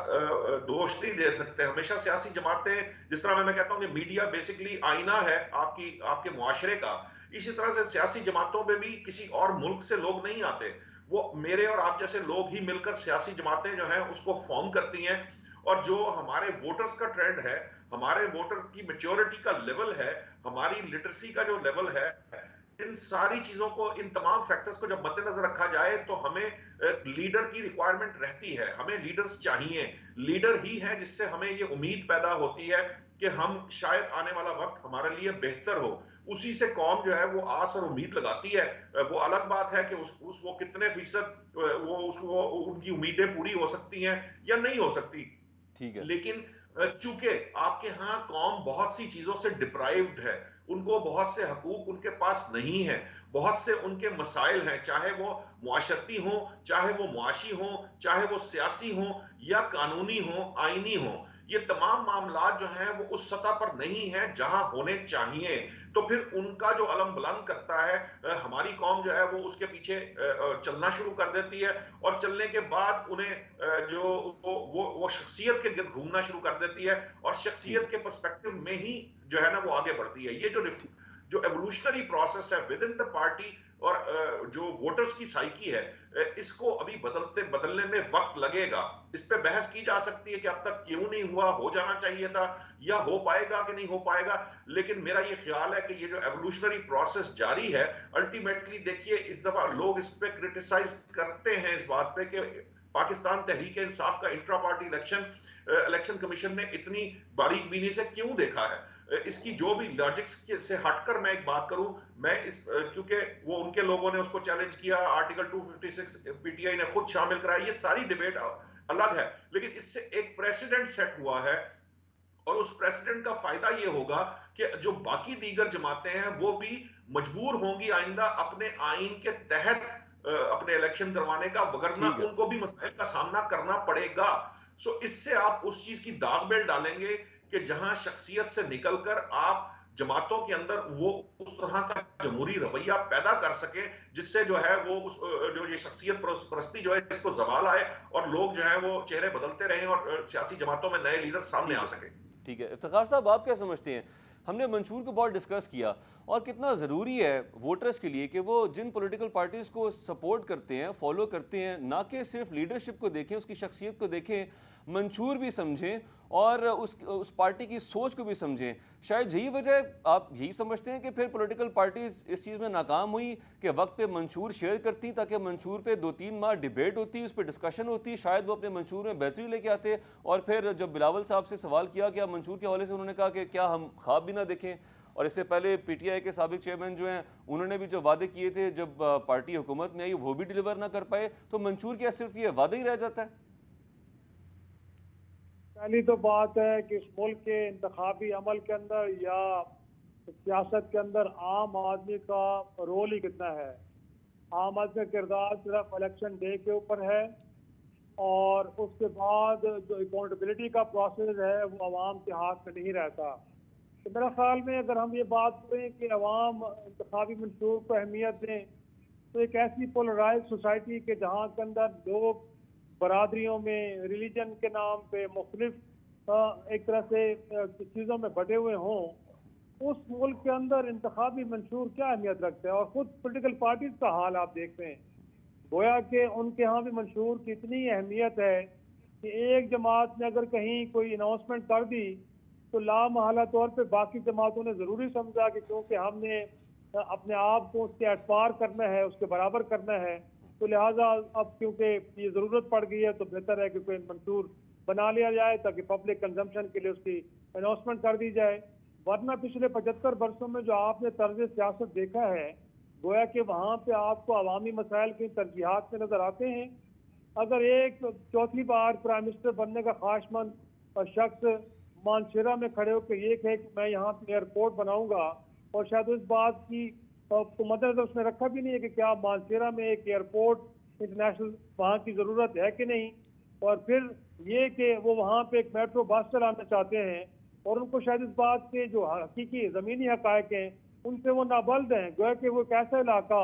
दोष नहीं दे सकते। हमेशा सियासी जमातें, जिस तरह मैं कहता हूँ कि मीडिया बेसिकली आईना है आपके मुआशरे का, इसी तरह से सियासी जमातों में भी किसी और मुल्क से लोग नहीं आते। वो मेरे और आप जैसे लोग ही मिलकर सियासी जमातें जो हैं उसको फॉर्म करती हैं। और जो हमारे वोटर्स का ट्रेंड है, हमारे वोटर की मेच्योरिटी का लेवल है, हमारी लिटरेसी का जो लेवल है, इन सारी चीजों को, इन तमाम फैक्टर्स को जब मद्देनजर रखा जाए तो हमें लीडर की रिक्वायरमेंट रहती है। हमें लीडर्स चाहिए। लीडर ही है जिससे हमें ये उम्मीद पैदा होती है कि हम शायद आने वाला वक्त हमारे लिए बेहतर हो। उसी से कौम जो है वो आस और उम्मीद लगाती है। वो अलग बात है कि वो कितने फीसद वो उनकी उम्मीदें पूरी हो सकती हैं या नहीं हो सकती। ठीक है। लेकिन चूंकि आपके यहाँ कौम बहुत सी चीजों से डिप्राइव्ड है, उनको बहुत से हकूक उनके पास नहीं है, बहुत से उनके मसाइल हैं, चाहे वो मुआशरती हो, चाहे वो मुआशी हो, चाहे वो सियासी हो या कानूनी हो, आईनी हो। ये तमाम मामलात जो हैं वो उस सतह पर नहीं है जहां होने चाहिए। तो फिर उनका जो अलम बुलंद करता है, हमारी कौम जो है वो उसके पीछे चलना शुरू कर देती है। और चलने के बाद उन्हें जो वो शख्सियत के गिर्द घूमना शुरू कर देती है, और शख्सियत के पर्सपेक्टिव में ही जो है ना वो आगे बढ़ती है। ये जो एवोल्यूशनरी प्रोसेस है विद इन द पार्टी, और जो वोटर्स की साइकी है, इसको अभी बदलने में वक्त लगेगा। इस पे बहस की जा सकती है कि अब तक क्यों नहीं हुआ, हो जाना चाहिए था, या हो पाएगा कि नहीं हो पाएगा। लेकिन मेरा ये ख्याल है कि ये जो एवोल्यूशनरी प्रोसेस जारी है, अल्टीमेटली देखिए इस दफा लोग इस पे क्रिटिसाइज करते हैं इस बात पे कि पाकिस्तान तहरीक इंसाफ का इंट्रा पार्टी इलेक्शन कमीशन ने इतनी बारीक बीनी से क्यों देखा है। इसकी जो भी लॉजिक्स से हटकर मैं एक बात करूं, क्योंकि वो उनके लोगों ने उसको चैलेंज किया, आर्टिकल 256 पीटीआई ने खुद शामिल कराया, ये सारी डिबेट अलग है। लेकिन इससे एक प्रेसिडेंट सेट हुआ है, और उस प्रेसिडेंट का फायदा ये होगा कि जो बाकी दीगर जमातें हैं वो भी मजबूर होंगी आइंदा अपने आइन के तहत अपने इलेक्शन करवाने का, वगरना उनको भी मसाइल का सामना करना पड़ेगा। सो इससे आप उस चीज की दाग बेल डालेंगे कि जहां शख्सियत से निकलकर आप जमातों के अंदर वो उस तरह का जमहूरी रवैया पैदा कर सके जिससे जो है वो जो ये शख्सियत परस्ती जो है इसको जवाल आए, और लोग जो है वो चेहरे बदलते रहें और सियासी जमातों में नए लीडर सामने आ सके। ठीक है। इफ्तिखार साहब, आप क्या समझते हैं, हमने मंशूर को बहुत डिस्कस किया, और कितना ज़रूरी है वोटर्स के लिए कि वो जिन पॉलिटिकल पार्टीज़ को सपोर्ट करते हैं, फॉलो करते हैं, ना कि सिर्फ लीडरशिप को देखें, उसकी शख्सियत को देखें, मंशूर भी समझें और उस पार्टी की सोच को भी समझें। शायद यही वजह, आप यही समझते हैं कि फिर पॉलिटिकल पार्टीज़ इस चीज़ में नाकाम हुई कि वक्त पे मंशूर शेयर करती, ताकि मंशूर पे 2-3 माह डिबेट होती, उस पर डिस्कशन होती, शायद वो अपने मंशूर में बेहतरी लेके आते। और फिर जब बिलावल साहब से सवाल किया गया मंशूर के हवाले से, उन्होंने कहा कि क्या हम ख्वाब भी ना देखें। और इससे पहले पीटीआई के साबिक चेयरमैन जो हैं, उन्होंने भी जो वादे किए थे जब पार्टी हुकूमत में आई वो भी डिलीवर ना कर पाए। तो मंशूर क्या सिर्फ ये वादा ही रह जाता है? पहली तो बात है कि इस मुल्क के इंतखाबी अमल के अंदर या सियासत के अंदर आम आदमी का रोल ही कितना है। आम आदमी का किरदार सिर्फ इलेक्शन डे के ऊपर है, और उसके बाद जो अकाउंटेबिलिटी का प्रोसेस है वो आवाम के हाथ में नहीं रहता। तो मेरा ख्याल में अगर हम ये बात करें कि अवाम इंतखाबी मंशूर को अहमियत दें, तो एक ऐसी पोलराइज सोसाइटी के जहाँ के अंदर लोग बरादरियों में, रिलीजन के नाम पे मुख्तलिफ एक तरह से चीज़ों में बटे हुए हों, उस मुल्क के अंदर इंतखाबी मंशूर क्या अहमियत रखते हैं। और ख़ुद पोलिटिकल पार्टीज़ का हाल आप देख रहे हैं, गोया कि उनके यहाँ भी मंशूर की इतनी अहमियत है कि एक जमात ने अगर कहीं कोई अनाउंसमेंट कर दी तो लामहला तौर पे बाकी जमातों ने ज़रूरी समझा कि क्योंकि हमने अपने आप को उसके एतबार करना है, उसके बराबर करना है, तो लिहाजा अब क्योंकि ये ज़रूरत पड़ गई है तो बेहतर है कि कोई मंशूर बना लिया जाए ताकि पब्लिक कंजम्पशन के लिए उसकी अनाउंसमेंट कर दी जाए। वरना पिछले 75 वर्षों में जो आपने तर्ज सियासत देखा है, गोया कि वहाँ पे आपको अवामी मसाइल की तरजीहात में नज़र आते हैं। अगर एक चौथी बार प्राइम मिनिस्टर बनने का ख्वाहिशमंद शख्स मानशेरा में खड़े होकर ये कहे कि मैं यहाँ पे एयरपोर्ट बनाऊंगा, और शायद इस बात की तो मद्देनजर उसने रखा भी नहीं है कि क्या मानशेरा में एक एयरपोर्ट इंटरनेशनल वहाँ की ज़रूरत है कि नहीं, और फिर ये कि वो वहाँ पे एक मेट्रो बस चलाना चाहते हैं, और उनको शायद इस बात के जो हकीकी ज़मीनी हक़ाइक़ हैं उनसे वो नाबल्द हैं। गोया कि वो एक ऐसा इलाका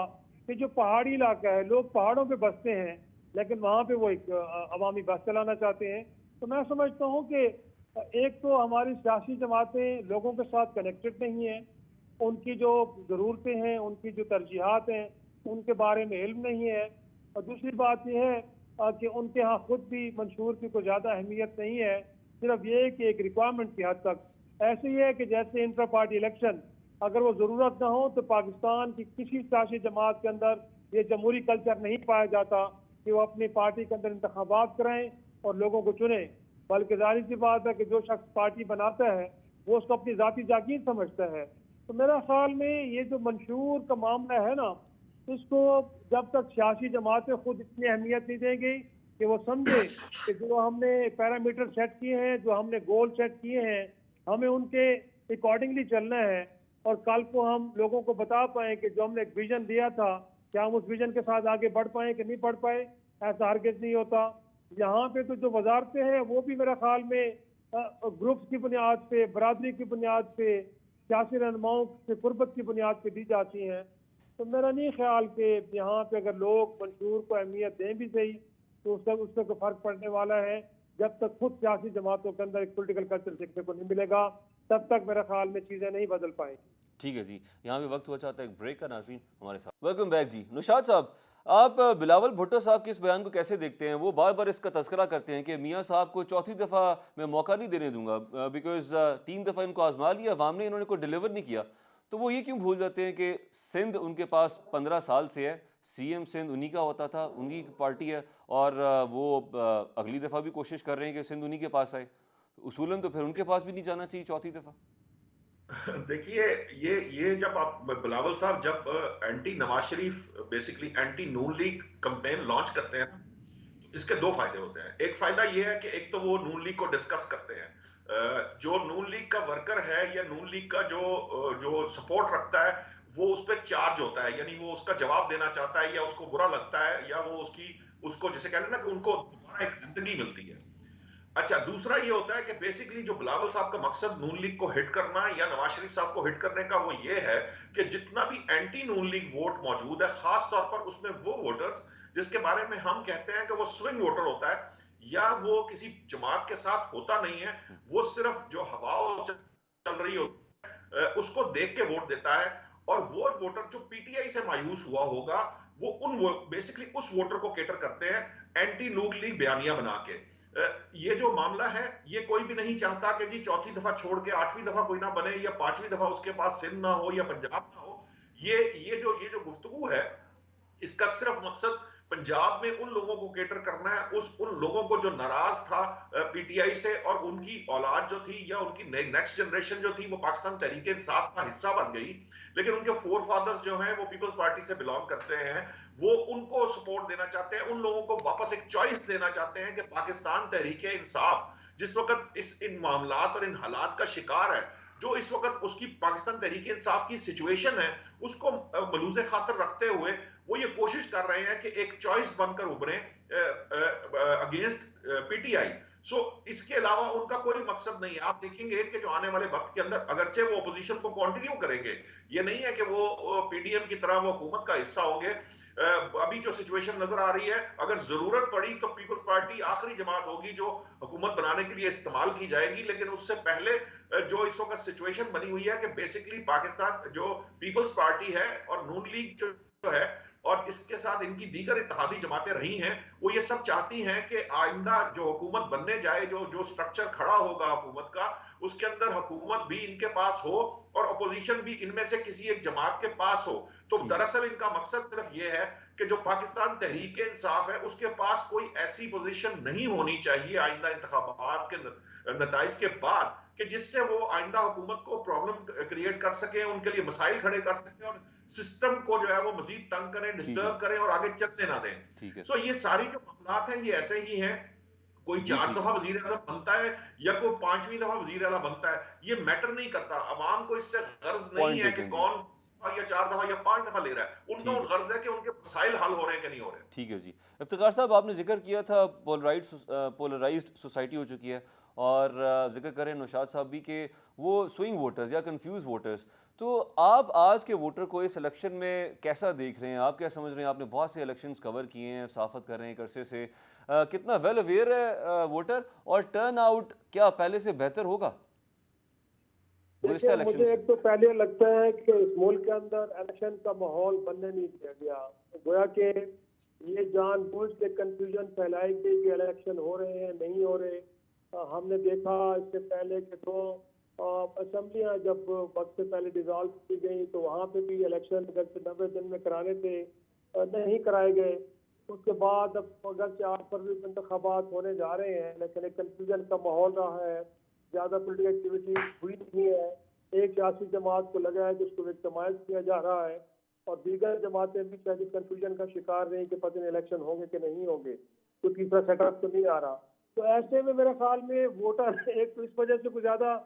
कि जो पहाड़ी इलाका है, लोग पहाड़ों पे बसते हैं, लेकिन वहाँ पे वो एक अवामी बस चलाना चाहते हैं। तो मैं समझता हूँ कि एक तो हमारी सियासी जमातें लोगों के साथ कनेक्टेड नहीं है, उनकी जो ज़रूरतें हैं, उनकी जो तरजीहात हैं, उनके बारे में इल्म नहीं है। और दूसरी बात यह है कि उनके यहाँ खुद भी मंशूर की कोई ज़्यादा अहमियत नहीं है, सिर्फ ये है कि एक रिक्वायरमेंट की हद तक। ऐसे ही है कि जैसे इंटर पार्टी इलेक्शन, अगर वो ज़रूरत ना हो तो पाकिस्तान की किसी सियासी जमात के अंदर ये जमहूरी कल्चर नहीं पाया जाता कि वो अपनी पार्टी के अंदर इंतखाबात कराएं और लोगों को चुने, बल्कि जाहिर सी बात है कि जो शख्स पार्टी बनाता है वो उसको अपनी ज़ाती जागीर समझता है। तो मेरा ख्याल में ये जो मंशूर का मामला है ना, इसको जब तक सियासी जमातें खुद इतनी अहमियत नहीं देंगी कि वो समझे कि जो हमने पैरामीटर सेट किए हैं, जो हमने गोल सेट किए हैं, हमें उनके अकॉर्डिंगली चलना है, और कल को हम लोगों को बता पाएँ कि जो हमने एक विजन दिया था, क्या हम उस विजन के साथ आगे बढ़ पाएँ कि नहीं बढ़ पाए। ऐसा हरगिज़ नहीं होता। यहाँ पे तो जो वजारतें हैं वो भी मेरा ख्याल में ग्रुप्स की बुनियाद पे, बरादरी की बुनियाद पे, सियासी रहनुमाओं से कुर्बत की बुनियाद पे दी जाती हैं। तो मेरा नहीं ख्याल कि यहाँ पे अगर लोग मंशूर को अहमियत दें भी सही तो उससे कोई फ़र्क पड़ने वाला है। जब तक खुद सियासी जमातों के अंदर एक पोलिटिकल कल्चर देखने को नहीं मिलेगा, तब तक मेरा ख्याल में चीज़ें नहीं बदल पाएंगी। ठीक है जी, यहाँ पे वक्त हुआ चाहता है एक ब्रेक का। नाज़रीन हमारे साथ वेलकम बैक जी। नुशात साहब, आप बिलावल भुट्टो साहब के इस बयान को कैसे देखते हैं? वो बार बार इसका तस्करा करते हैं कि मियाँ साहब को चौथी दफ़ा मैं मौका नहीं देने दूंगा, बिकॉज 3 दफ़ा इनको आजमा लिया, अवाम ने इन्होंने को डिलीवर नहीं किया। तो वो ये क्यों भूल जाते हैं कि सिंध उनके पास 15 साल से है, सीएम सिंध उन्हीं का होता था, उन्हीं की पार्टी है, और वो अगली दफ़ा भी कोशिश कर रहे हैं कि सिंध उन्हीं के पास आए। उसूलन तो फिर उनके पास भी नहीं जाना चाहिए चौथी दफ़ा। देखिए, ये जब आप बिलावल साहब जब anti Nawaz Sharif basically anti नून लीग कैंपेन लॉन्च करते हैं, तो इसके दो फायदे होते हैं। एक फायदा ये है कि एक तो वो नून लीग को डिस्कस करते हैं, जो नून लीग का वर्कर है या नून लीग का जो सपोर्ट रखता है वो उस पर चार्ज होता है, यानी वो उसका जवाब देना चाहता है या उसको बुरा लगता है या वो उसको जिसे कहते हैं ना कि उनको दोबारा एक जिंदगी मिलती है। अच्छा, दूसरा ये होता है कि बेसिकली जो बिलावल साहब का मकसद नून लीग को हिट करना या नवाज शरीफ साहब को हिट करने का वो ये है कि जितना भी एंटी नून लीग वोट मौजूद है, खास तौर पर उसमें वो वोटर्स जिसके बारे में हम कहते हैं कि वो स्विंग वोटर होता है या वो किसी जमात के साथ होता नहीं है, वो सिर्फ जो हवा चल रही होती है उसको देख के वोट देता है। और वो वोटर जो पीटीआई से मायूस हुआ होगा वो बेसिकली उस वोटर को केटर करते हैं एंटी नून लीग बयानियां बना के। ये जो मामला है, ये कोई भी नहीं चाहता कि जी चौथी दफा छोड़ के 8वीं दफा कोई ना बने या 5वीं दफा उसके पास सिंध ना हो या पंजाब ना हो। ये जो गुफ्तगू है, इसका सिर्फ मकसद पंजाब में उन लोगों को केटर करना है, उन लोगों को जो नाराज था पीटीआई से और उनकी औलाद जो थी या उनकी नेक्स्ट जनरेशन जो थी वो पाकिस्तान तहरीक इंसाफ का हिस्सा बन गई, लेकिन उनके फोर फादर्स जो हैं वो पीपल्स पार्टी से बिलोंग करते हैं, वो उनको सपोर्ट देना चाहते हैं, उन लोगों को वापस एक चॉइस देना चाहते हैं कि पाकिस्तान तहरीक इंसाफ जिस वक्त इन मामलात और इन हालात का शिकार है, जो इस वक्त उसकी पाकिस्तान तहरीक इंसाफ की सिचुएशन है, उसको मलूज़े खातर रखते हुए वो ये कोशिश कर रहे हैं कि एक चॉइस बनकर उभरे अगेंस्ट पीटीआई। सो इसके अलावा उनका कोई मकसद नहीं है। आप देखेंगे कि जो आने वाले वक्त के अंदर अगरचे वो अपोजिशन को कंटिन्यू करेंगे, ये नहीं है कि वो पीडीएम की तरह वो हुकूमत का हिस्सा होंगे। अभी जो सिचुएशन नजर आ रही है, अगर जरूरत पड़ी तो पीपल्स पार्टी आखिरी जमात होगी जो हुकूमत बनाने के लिए इस्तेमाल की जाएगी, लेकिन उससे पहले जो इस वक्त सिचुएशन बनी हुई है कि बेसिकली पाकिस्तान जो पीपल्स पार्टी है और नून लीग जो है और इसके साथ इनकी दीगर इत्तेहादी जमातें रही हैं, वो ये सब चाहती हैं कि आइंदा जो हुकूमत बनने जाए, जो स्ट्रक्चर खड़ा होगा हुकूमत का, उसके अंदर हुकूमत भी इनके पास हो और अपोजिशन भी इनमें से किसी एक जमात के पास हो। तो दरअसल इनका मकसद सिर्फ ये है कि जो पाकिस्तान तहरीक इंसाफ है उसके पास कोई ऐसी पोजीशन नहीं होनी चाहिए आइंदा इंतखाबात के नताइज के बाद कि जिससे वो आइंदा हुकूमत को प्रॉब्लम क्रिएट कर सके, उनके लिए मसाइल खड़े कर सके और सिस्टम को जो है वो मजीद तंग करें, डिस्टर्ब करें और आगे चलने ना दें। सो ये सारी जो मामलात हैं ये ऐसे ही हैं। कोई 4 दफा वजीर आज़म बनता है या कोई 5वीं दफा वजीर आला बनता है, ये मैटर नहीं करता। अवाम को इससे गर्ज नहीं है कि कौन या 4 दफा या 5 दफा ले रहा है, उनको गर्ज है कि उनके मसाइल हल हो रहे हैं कि नहीं हो रहे। ठीक है जी। इफ्तिखार साहब, आपने जिक्र किया था पोलराइज्ड सोसाइटी हो चुकी है, और जिक्र करें नौशाद साहब भी कि वो स्विंग वोटर्स या कंफ्यूज वोटर्स, तो आप आज के वोटर को इस इलेक्शन में कैसा देख रहे हैं? आप क्या समझ रहे हैं? आपने बहुत से इलेक्शंस कवर किए हैं, सहाफ़त कर रहे हैं एक अरसे से। कितना वेल अवेयर है वोटर, और टर्न आउट क्या पहले से बेहतर होगा गुज़िश्ता देखिए, इलेक्शन मुझे से? एक तो पहले लगता है कि इस मुल्क के अंदर इलेक्शन का माहौल बनने नहीं दिया गया। गोया कि ये जानबूझ के कंफ्यूजन फैलाई गई कि इलेक्शन हो रहे हैं, नहीं हो रहे। हमने देखा इससे पहले कि दो असेंबलियां जब वक्त से पहले डिजॉल्व की गई तो वहाँ पे भी इलेक्शन अगर से 90 दिन में कराने थे, नहीं कराए गए। उसके बाद अब अगर से 8 फरवरी को इंतखाबात होने जा रहे हैं, लेकिन एक कंफ्यूजन का माहौल रहा है, ज़्यादा पोलिटिकल एक्टिविटी हुई नहीं है। एक सियासी जमात को लगा है कि उसको विक्टिमाइज किया जा रहा है, और दीगर जमातें भी शायद इस कंफ्यूजन का शिकार रही कि पता नहीं इलेक्शन होंगे कि नहीं होंगे, तो तीसरा सेटअप तो नहीं आ रहा। तो ऐसे में मेरे ख्याल में वोटर एक तो इस वजह से कुछ ज़्यादा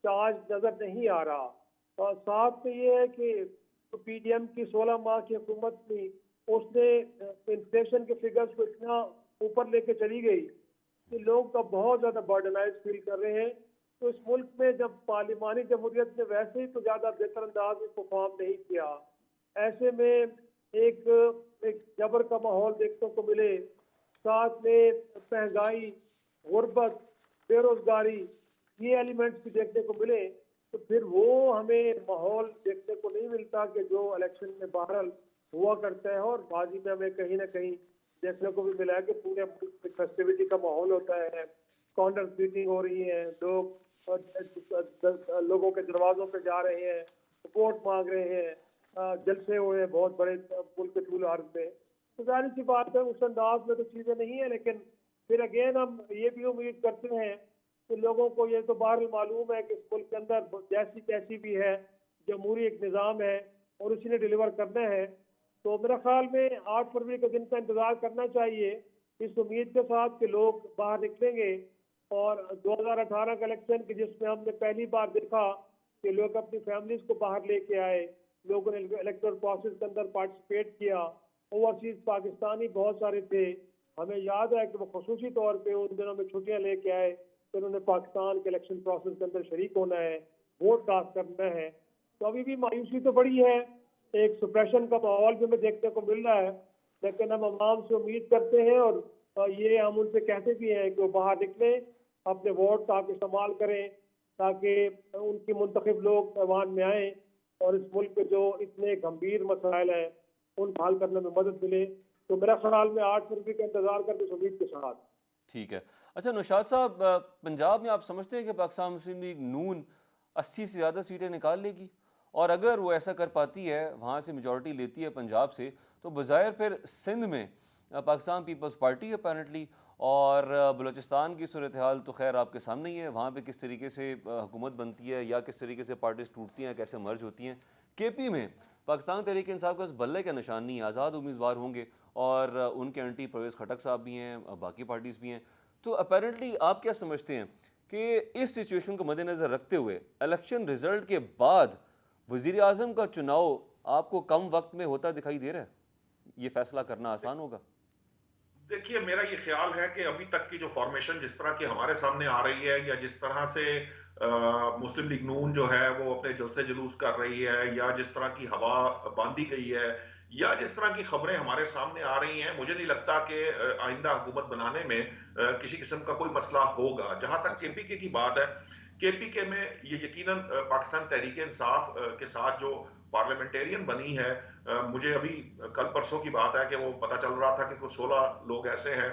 चार्ज नज़र नहीं आ रहा। और साथ में ये है कि तो पीडीएम की 16 माह की हुकूमत थी, उसने इन्फ्लेशन के फिगर्स को इतना ऊपर लेके चली गई कि लोग अब बहुत ज़्यादा बर्डनाइज फील कर रहे हैं। तो इस मुल्क में जब पार्लिमानी जमहूरियत ने वैसे ही तो ज़्यादा बेहतर अंदाज में परफॉर्म नहीं किया, ऐसे में एक एक जबर का माहौल देखने को मिले, साथ में महंगाई, गुर्बत, बेरोजगारी, ये एलिमेंट्स भी देखने को मिले, तो फिर वो हमें माहौल देखने को नहीं मिलता कि जो इलेक्शन में बहरहाल हुआ करता है। और बाजी में हमें कहीं ना कहीं देखने को भी मिला है कि पूरे फेस्टिविटी का माहौल होता है, कॉर्नर सीटिंग हो रही है, लोगों के दरवाजों पे जा रहे हैं, वोट मांग रहे हैं, जलसे हुए हैं बहुत बड़े मुल्क के टूल अर्ज में। तो जाहिर सी बात है उस अंदाज में तो चीज़ें नहीं है, लेकिन फिर अगेन हम ये भी उम्मीद करते हैं कि लोगों को ये तो बाहर मालूम है कि इस मुल्क के अंदर जैसी तैसी भी है, जमहूरी एक निज़ाम है और उसी ने डिलीवर करना है। तो मेरा ख्याल में 8 फरवरी के दिन का इंतजार करना चाहिए, इस उम्मीद के साथ कि लोग बाहर निकलेंगे। और 2018 का इलेक्शन की जिसमें हमने पहली बार देखा कि लोग अपनी फैमिलीज को बाहर लेके आए, लोगों ने इलेक्टोरल प्रोसेस के अंदर पार्टिसिपेट किया, ओवरसीज पाकिस्तानी बहुत सारे थे। हमें याद है कि वो खसूसी तौर पे उन दिनों में छुट्टियां लेके आए कि उन्होंने पाकिस्तान के इलेक्शन प्रोसेस के अंदर शरीक होना है, वोट कास्ट करना है। तो अभी भी मायूसी तो बड़ी है, एक सुप्रेशन का माहौल भी हमें देखने को मिल रहा है, लेकिन हम आवाम से उम्मीद करते हैं और ये हम उनसे कहते भी हैं कि वो बाहर निकले, अपने वोट का इस्तेमाल करें, ताकि उनकी मुंतखब लोग ऐवान में आए और इस मुल्क के जो इतने गंभीर मसाइल हैं उनको हल करने में मदद मिले। तो मेरा ख्याल में 8 फरवरी का इंतजार करते इस उम्मीद के साथ। ठीक है। अच्छा नौशाद साहब, पंजाब में आप समझते हैं कि पाकिस्तान मुस्लिम लीग नून 80 से ज़्यादा सीटें निकाल लेगी? और अगर वो ऐसा कर पाती है, वहाँ से मेजॉरिटी लेती है पंजाब से, तो बज़ाहिर फिर सिंध में पाकिस्तान पीपल्स पार्टी अपेरेंटली, और बलूचिस्तान की सूरत हाल तो खैर आपके सामने ही है, वहाँ पे किस तरीके से हुकूमत बनती है या किस तरीके से पार्टीज टूटती हैं, कैसे मर्ज होती हैं। केपी में पाकिस्तान तहरीक इंसाफ का इस बल्ले का निशान नहीं है, आज़ाद उम्मीदवार होंगे और उनके एंटी परवेज़ खटक साहब भी हैं, बाकी पार्टीज़ भी हैं। तो अपेरेंटली आप क्या समझते हैं कि इस सिचुएशन को मद्देनज़र रखते हुए इलेक्शन रिजल्ट के बाद वज़ीर आज़म का चुनाव आपको कम वक्त में होता दिखाई दे रहा है? ये फैसला करना आसान होगा? देखिए, मेरा ये ख्याल है कि अभी तक की जो फॉर्मेशन जिस तरह की हमारे सामने आ रही है, या जिस तरह से मुस्लिम लीग नून जो है वो अपने जलसे जुलूस कर रही है, या जिस तरह की हवा बांधी गई है, या जिस तरह की खबरें हमारे सामने आ रही हैं, मुझे नहीं लगता कि आइंदा हुकूमत बनाने में किसी किस्म का कोई मसला होगा। जहां तक अच्छा। केपीके की बात है, केपीके में ये यकीनन पाकिस्तान तहरीक इंसाफ के साथ जो पार्लियामेंटेरियन बनी है, मुझे अभी कल परसों की बात है कि वो पता चल रहा था कि कुछ 16 लोग ऐसे हैं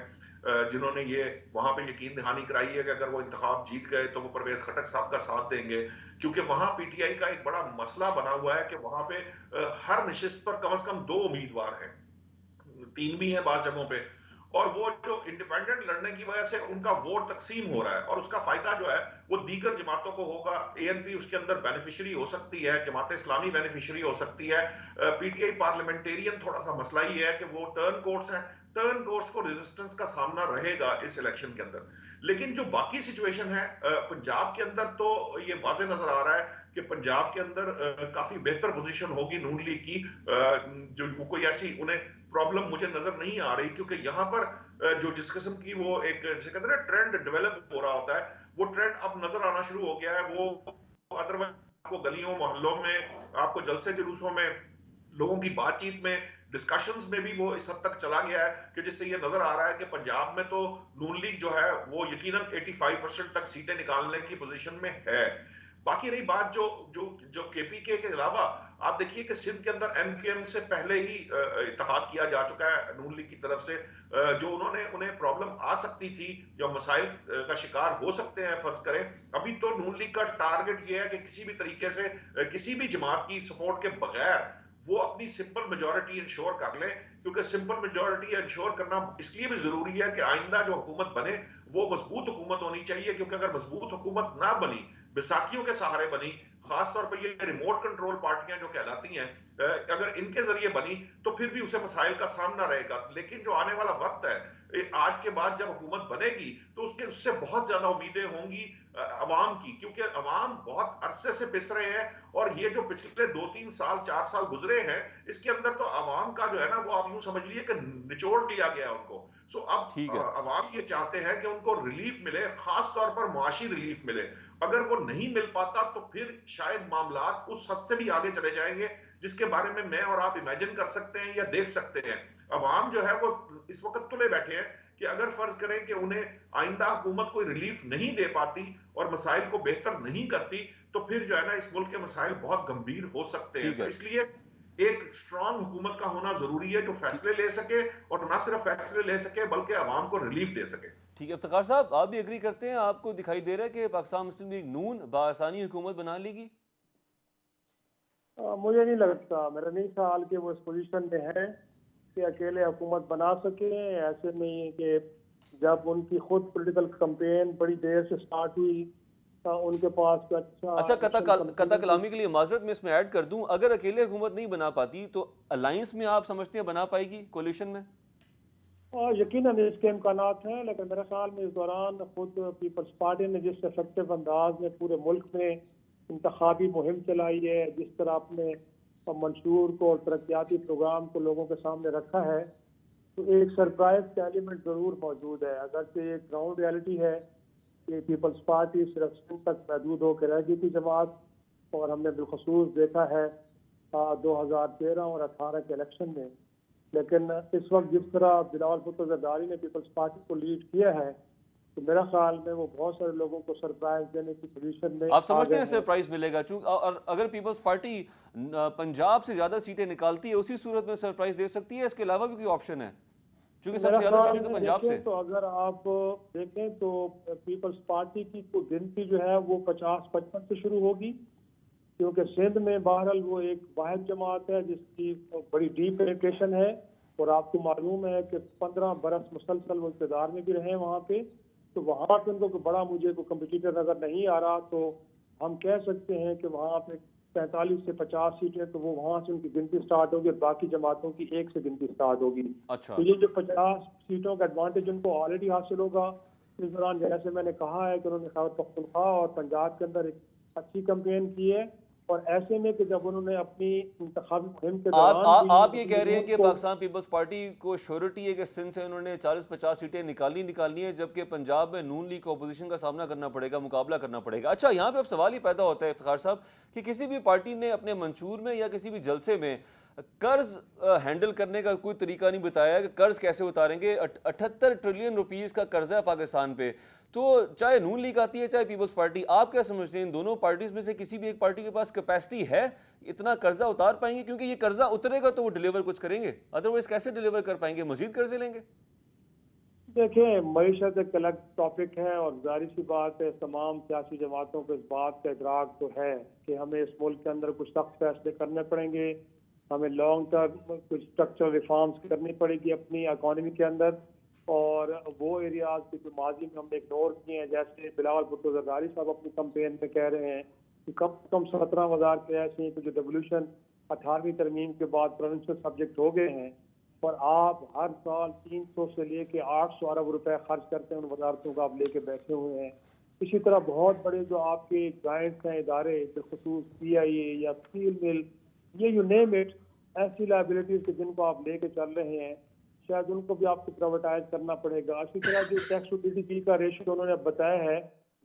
जिन्होंने ये वहां पे यकीन दहानी कराई है कि अगर वो इंतखाब जीत गए तो वो परवेज खटक साहब का साथ देंगे, क्योंकि वहां पीटीआई का एक बड़ा मसला बना हुआ है कि वहां पे हर नशिस्त पर कम से कम 2 उम्मीदवार हैं, 3 भी हैं बाज जगहों पे। और वो जो इंडिपेंडेंट लड़ने की वजह से उनका वोट तकसीम हो रहा है, और उसका फायदा जो है वो दीगर जमातों को होगा। एएनपी उसके अंदर बेनिफिशियरी हो सकती है, जमात इस्लामी बेनिफिशियरी हो सकती है। पीटीआई पार्लियामेंटेरियन थोड़ा सा मसला ही है कि वो टर्न कोर्ट्स हैं, टर्न कोर्ट्स को रेजिस्टेंस का सामना रहेगा इस इलेक्शन के अंदर। लेकिन जो बाकी सिचुएशन है पंजाब के अंदर, तो ये वाजे नजर आ रहा है कि पंजाब के अंदर काफी बेहतर पोजीशन होगी नून लीग की। जो कोई ऐसी उन्हें प्रॉब्लम मुझे नजर नहीं आ रही, क्योंकि यहाँ पर जो जिस किस्म की वो एक जैसे कहते हैं ना ट्रेंड डेवलप हो रहा होता है, वो ट्रेंड अब नजर आना शुरू हो गया है। वो अदरवाइज आपको गलियों मोहल्लों में, आपको जलसे जुलूसों में, लोगों की बातचीत में, डिस्कशंस में भी वो इस हद तक चला गया है कि जिससे ये नजर आ रहा है कि पंजाब में तो नून लीग जो है वो यकीनन 85% तक सीटें निकालने की पोजीशन में है। बाकी रही बात जो जो जो केपीके के अलावा, आप देखिए कि सिंध के अंदर एमकेएम से पहले ही इत्तेहाद किया जा चुका है नून लीग की तरफ से, जो उन्हें प्रॉब्लम आ सकती थी, जो मसाइल का शिकार हो सकते हैं फर्ज करें। अभी तो नून लीग का टारगेट ये है कि किसी भी तरीके से किसी भी जमात की सपोर्ट के बगैर वो अपनी सिंपल मेजोरिटी इंश्योर कर ले, क्योंकि सिंपल मेजोरिटी इंश्योर करना इसलिए भी जरूरी है कि आइंदा जो हुकूमत बने वो मजबूत हुकूमत होनी चाहिए, क्योंकि अगर मजबूत हुकूमत ना बनी, बैसाखियों के सहारे बनी, खासतौर पर ये रिमोट कंट्रोल पार्टियां जो कहलाती हैं, अगर इनके जरिए बनी तो फिर भी उसे मसाइल का सामना रहेगा। लेकिन जो आने वाला वक्त है, आज के बाद जब हुकूमत बनेगी तो उससे बहुत ज्यादा उम्मीदें होंगी अवाम की, क्योंकि अवाम बहुत अरसे से पिस रहे हैं, और ये जो पिछले 2-3 साल 4 साल गुजरे हैं, इसके अंदर तो अवाम का जो है ना, वो आप यूं समझ लीजिए कि निचोड़ लिया गया है उनको। सो अब ठीक है। अवाम ये चाहते हैं कि उनको रिलीफ मिले, खास तौर पर मुआशी रिलीफ मिले। अगर वो नहीं मिल पाता तो फिर शायद मामला उस हद से भी आगे चले जाएंगे, जिसके बारे में मैं और आप इमेजिन कर सकते हैं या देख सकते हैं। अवाम जो है वो इस वक्त तुले बैठे हैं कि अगर फर्ज करें कि उन्हें आइंदा हुकूमत कोई रिलीफ नहीं दे पाती और मसाइल को बेहतर नहीं करती, तो फिर जो है ना, इस मुल्क के मसाइल बहुत गंभीर हो सकते हैं। ठीक तो है। इसलिए एक स्ट्रांग हुकूमत का होना जरूरी है, जो फैसले ले सके, और ना सिर्फ फैसले ले सके बल्कि अवाम को रिलीफ दे सके। ठीक है इफ्तिखार साहब, आप भी एग्री करते हैं? आपको दिखाई दे रहा है कि पाकिस्तान मुस्लिम लीग नून बासानी हुकूमत बना लेगी? मुझे नहीं लगता, मेरा नहीं ख्याल कि वो इस पोजीशन में है कि अकेले हुकूमत बना सके। ऐसे में कि जब उनकी खुद पॉलिटिकल कैंपेन बड़ी देर से स्टार्ट हुई, उनके पास कोई अच्छा, अच्छा कता कलामी के लिए माजरत में इसमें ऐड कर दूं, अगर अकेले हुकूमत नहीं बना पाती तो अलायंस में आप समझते हैं बना पाएगी, कोलिशन में? यकीनन इसके इम्कानात हैं, लेकिन मेरे ख्याल में इस दौरान खुद पीपल्स पार्टी ने जिस इफेक्टिव अंदाज में पूरे मुल्क में इंतखाबी मुहिम चलाई है, जिस तरह अपने मंशूर को और तरक्याती प्रोग्राम को लोगों के सामने रखा है, तो एक सरप्राइज का एलिमेंट ज़रूर मौजूद है। अगरचे एक ग्राउंड रियलिटी है कि पीपल्स पार्टी सिर्फ सिंध तक महदूद होकर रह गई थी जमात, और हमने बिलखसूस देखा है 2013 और 18 के इलेक्शन में। लेकिन इस वक्त जिस तरह बिलावल भुट्टो जरदारी ने पीपल्स पार्टी को लीड किया है, तो मेरा ख्याल में वो बहुत सारे लोगों को सरप्राइज देने की पोजीशन में आप समझते हैं आ गए हैं। सरप्राइज मिलेगा? चूंकि और अगर पीपल्स पार्टी पंजाब से ज्यादा सीटें निकालती है, उसी सूरत में सरप्राइज दे सकती है? इसके अलावा भी कोई ऑप्शन है? क्योंकि सबसे मेरा ज्यादा ख्याल सीटें तो में पंजाब से। देखें तो, अगर आप देखें तो पीपल्स पार्टी की गिनती जो है वो 50-55 से शुरू होगी, क्योंकि सिंध में बहरहाल वो एक वाहिद जमात है जिसकी बड़ी डीप पेनिट्रेशन है, और आपको मालूम है कि 15 बरस मुसलसल वो इक़्तिदार में भी रहे हैं वहाँ पे। तो वहाँ पे उनको कोई बड़ा मुझे कोई कम्पिटिटर नज़र नहीं आ रहा, तो हम कह सकते हैं कि वहाँ पे 45 से 50 सीटें, तो वो वहाँ से उनकी गिनती स्टार्ट होगी, बाकी जमातों की 1 से गिनती स्टार्ट होगी। अच्छा। तो ये जो 50 सीटों का एडवांटेज उनको ऑलरेडी हासिल होगा। इस दौरान जैसे मैंने कहा है कि उन्होंने खैबर पख्तूनख्वा और पंजाब के अंदर एक अच्छी कैंपेन की है, और ऐसे में कि जब उन्होंने अपनी इंतखाबी मुहिम के दौरान आप ये कह रहे हैं कि पाकिस्तान पीपल्स पार्टी को श्योरिटी है कि सिंध से उन्होंने 40-50 सीटें निकालनी है, जबकि पंजाब में नून लीग को अपोजिशन का सामना करना पड़ेगा, मुकाबला करना पड़ेगा। अच्छा, यहाँ पे अब सवाल ही पैदा होता है इफ्तिखार साहब कि किसी भी पार्टी ने अपने मंशूर में या किसी भी जलसे में कर्ज हैंडल करने का कोई तरीका नहीं बताया कि कर्ज कैसे उतारेंगे। 78 ट्रिलियन रुपीस का कर्जा है पाकिस्तान पे। तो चाहे नून लीग आती है चाहे पीपल्स पार्टी, आप क्या समझते हैं इन दोनों पार्टीज में से किसी भी एक पार्टी के पास कैपेसिटी है इतना कर्जा उतार पाएंगे? क्योंकि ये कर्जा उतरेगा तो वो डिलीवर कुछ करेंगे, अदरवाइज कैसे डिलीवर कर पाएंगे? मजीद कर्जे लेंगे? देखें, मईशत एक अलग टॉपिक है, और जाहिर सी बात है तमाम सियासी जमातों को इस बात का इदराक तो है कि हमें इस मुल्क के अंदर कुछ सख्त फैसले करने पड़ेंगे, हमें लॉन्ग टर्म कुछ स्ट्रक्चरल रिफॉर्म्स करनी पड़ेगी अपनी इकॉनमी के अंदर। और वो एरियाज की जो माजी में हमने इग्नोर किए हैं, जैसे बिलावल भुट्टो जरदारी साहब अपनी कैंपेन में कह रहे हैं कि कम से कम 17 वज़ार के ऐसे हैं कि जो डेवोल्यूशन 18वीं तरमीम के बाद प्रोविंशियल सब्जेक्ट हो गए हैं, और आप हर साल 300 से लेके 800 अरब रुपए खर्च करते हैं, उन वजारतों को आप लेके बैठे हुए हैं। इसी तरह बहुत बड़े जो आपके जॉइंट्स हैं इदारे, बिलखुसूस PIA या स्टील मिल, ये यू नेम इट, ऐसी लाइबिलिटीज जिनको आप लेके चल रहे हैं, शायद उनको भी आपको प्राइवेटाइज करना पड़ेगा। इसी तरह जो टैक्स टू GDP का रेशियो उन्होंने बताया है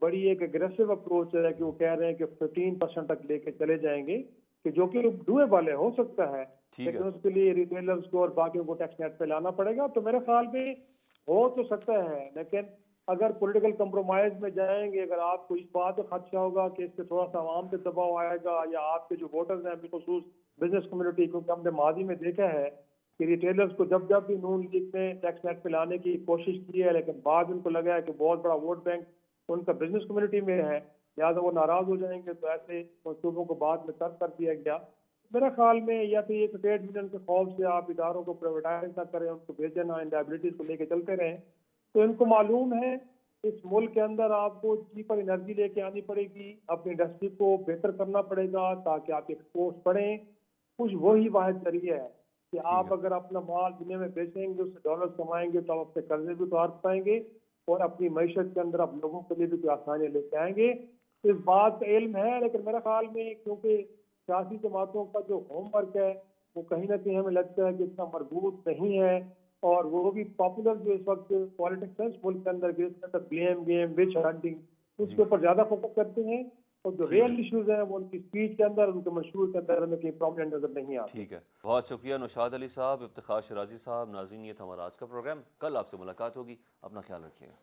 बड़ी एक एग्रेसिव अप्रोच है कि वो कह रहे हैं कि 15% तक लेके चले जाएंगे, कि जो कि डूएबल है, हो सकता है, ठीक लेकिन है। उसके लिए रिटेलर्स को और बाकियों को टैक्स नेट पे लाना पड़ेगा। तो मेरे ख्याल में हो तो सकता है, लेकिन अगर पॉलिटिकल कंप्रोमाइज में जाएंगे, अगर आपको इस बात का खदशा होगा कि इससे थोड़ा सा आवाम पे दबाव आएगा या आपके जो वोटर्स हैं बिलखुसूस बिजनेस कम्युनिटी, क्योंकि हमने माजी में देखा है कि रिटेलर्स को जब जब भी नून लीग ने टैक्स नेट पे लाने की कोशिश की है, लेकिन बाद उनको लगा है कि बहुत बड़ा वोट बैंक उनका बिजनेस कम्युनिटी में है, लिहाजा वो नाराज हो जाएंगे, तो ऐसे मंसूबों को बाद में तर्क कर दिया गया। मेरे ख्याल में या तो ये ट्रेड यूनियन के खौफ से आप इदारों को प्राइवेटाइज ना करें, उनको भेजें ना, इन लाइबिलिटीज को लेके चलते रहें। तो इनको मालूम है इस मुल्क के अंदर आपको चीपर एनर्जी लेके आनी पड़ेगी, अपनी इंडस्ट्री को बेहतर करना पड़ेगा ताकि आप एक्सपोर्ट बढ़ें। कुछ वही वाहिद जरिए है कि ठीक आप है। अगर अपना माल दुनिया में बेचेंगे, उससे डॉलर कमाएंगे, तो आप अपने कर्जे भी उतार पाएंगे और अपनी मैशत के अंदर आप लोगों के लिए भी कोई आसानियाँ लेके आएंगे। तो इस बात का इल्म है, लेकिन मेरे ख्याल में क्योंकि सियासी जमातों का जो होमवर्क है वो कहीं ना कहीं हमें लगता है कि इतना मजबूत नहीं है, और वो भी पॉपुलर जो इस वक्त पॉलिटिक्स है इस मुल्क के अंदर, ब्लेम गेम, विच हंटिंग, जी। उसके ऊपर ज्यादा फोकस करते हैं, और जो ठीक है। रियल इश्यूज हैं वो उनकी स्पीच के अंदर, उनके मशहूर के अंदर हमें कहीं प्रोमिनेंट नजर नहीं आते। ठीक है, बहुत शुक्रिया नौशाद अली साहब, इफ्तिखार शराजी साहब। नाज़रीन, ये था हमारा आज का प्रोग्राम। कल आपसे मुलाकात होगी, अपना ख्याल रखिएगा।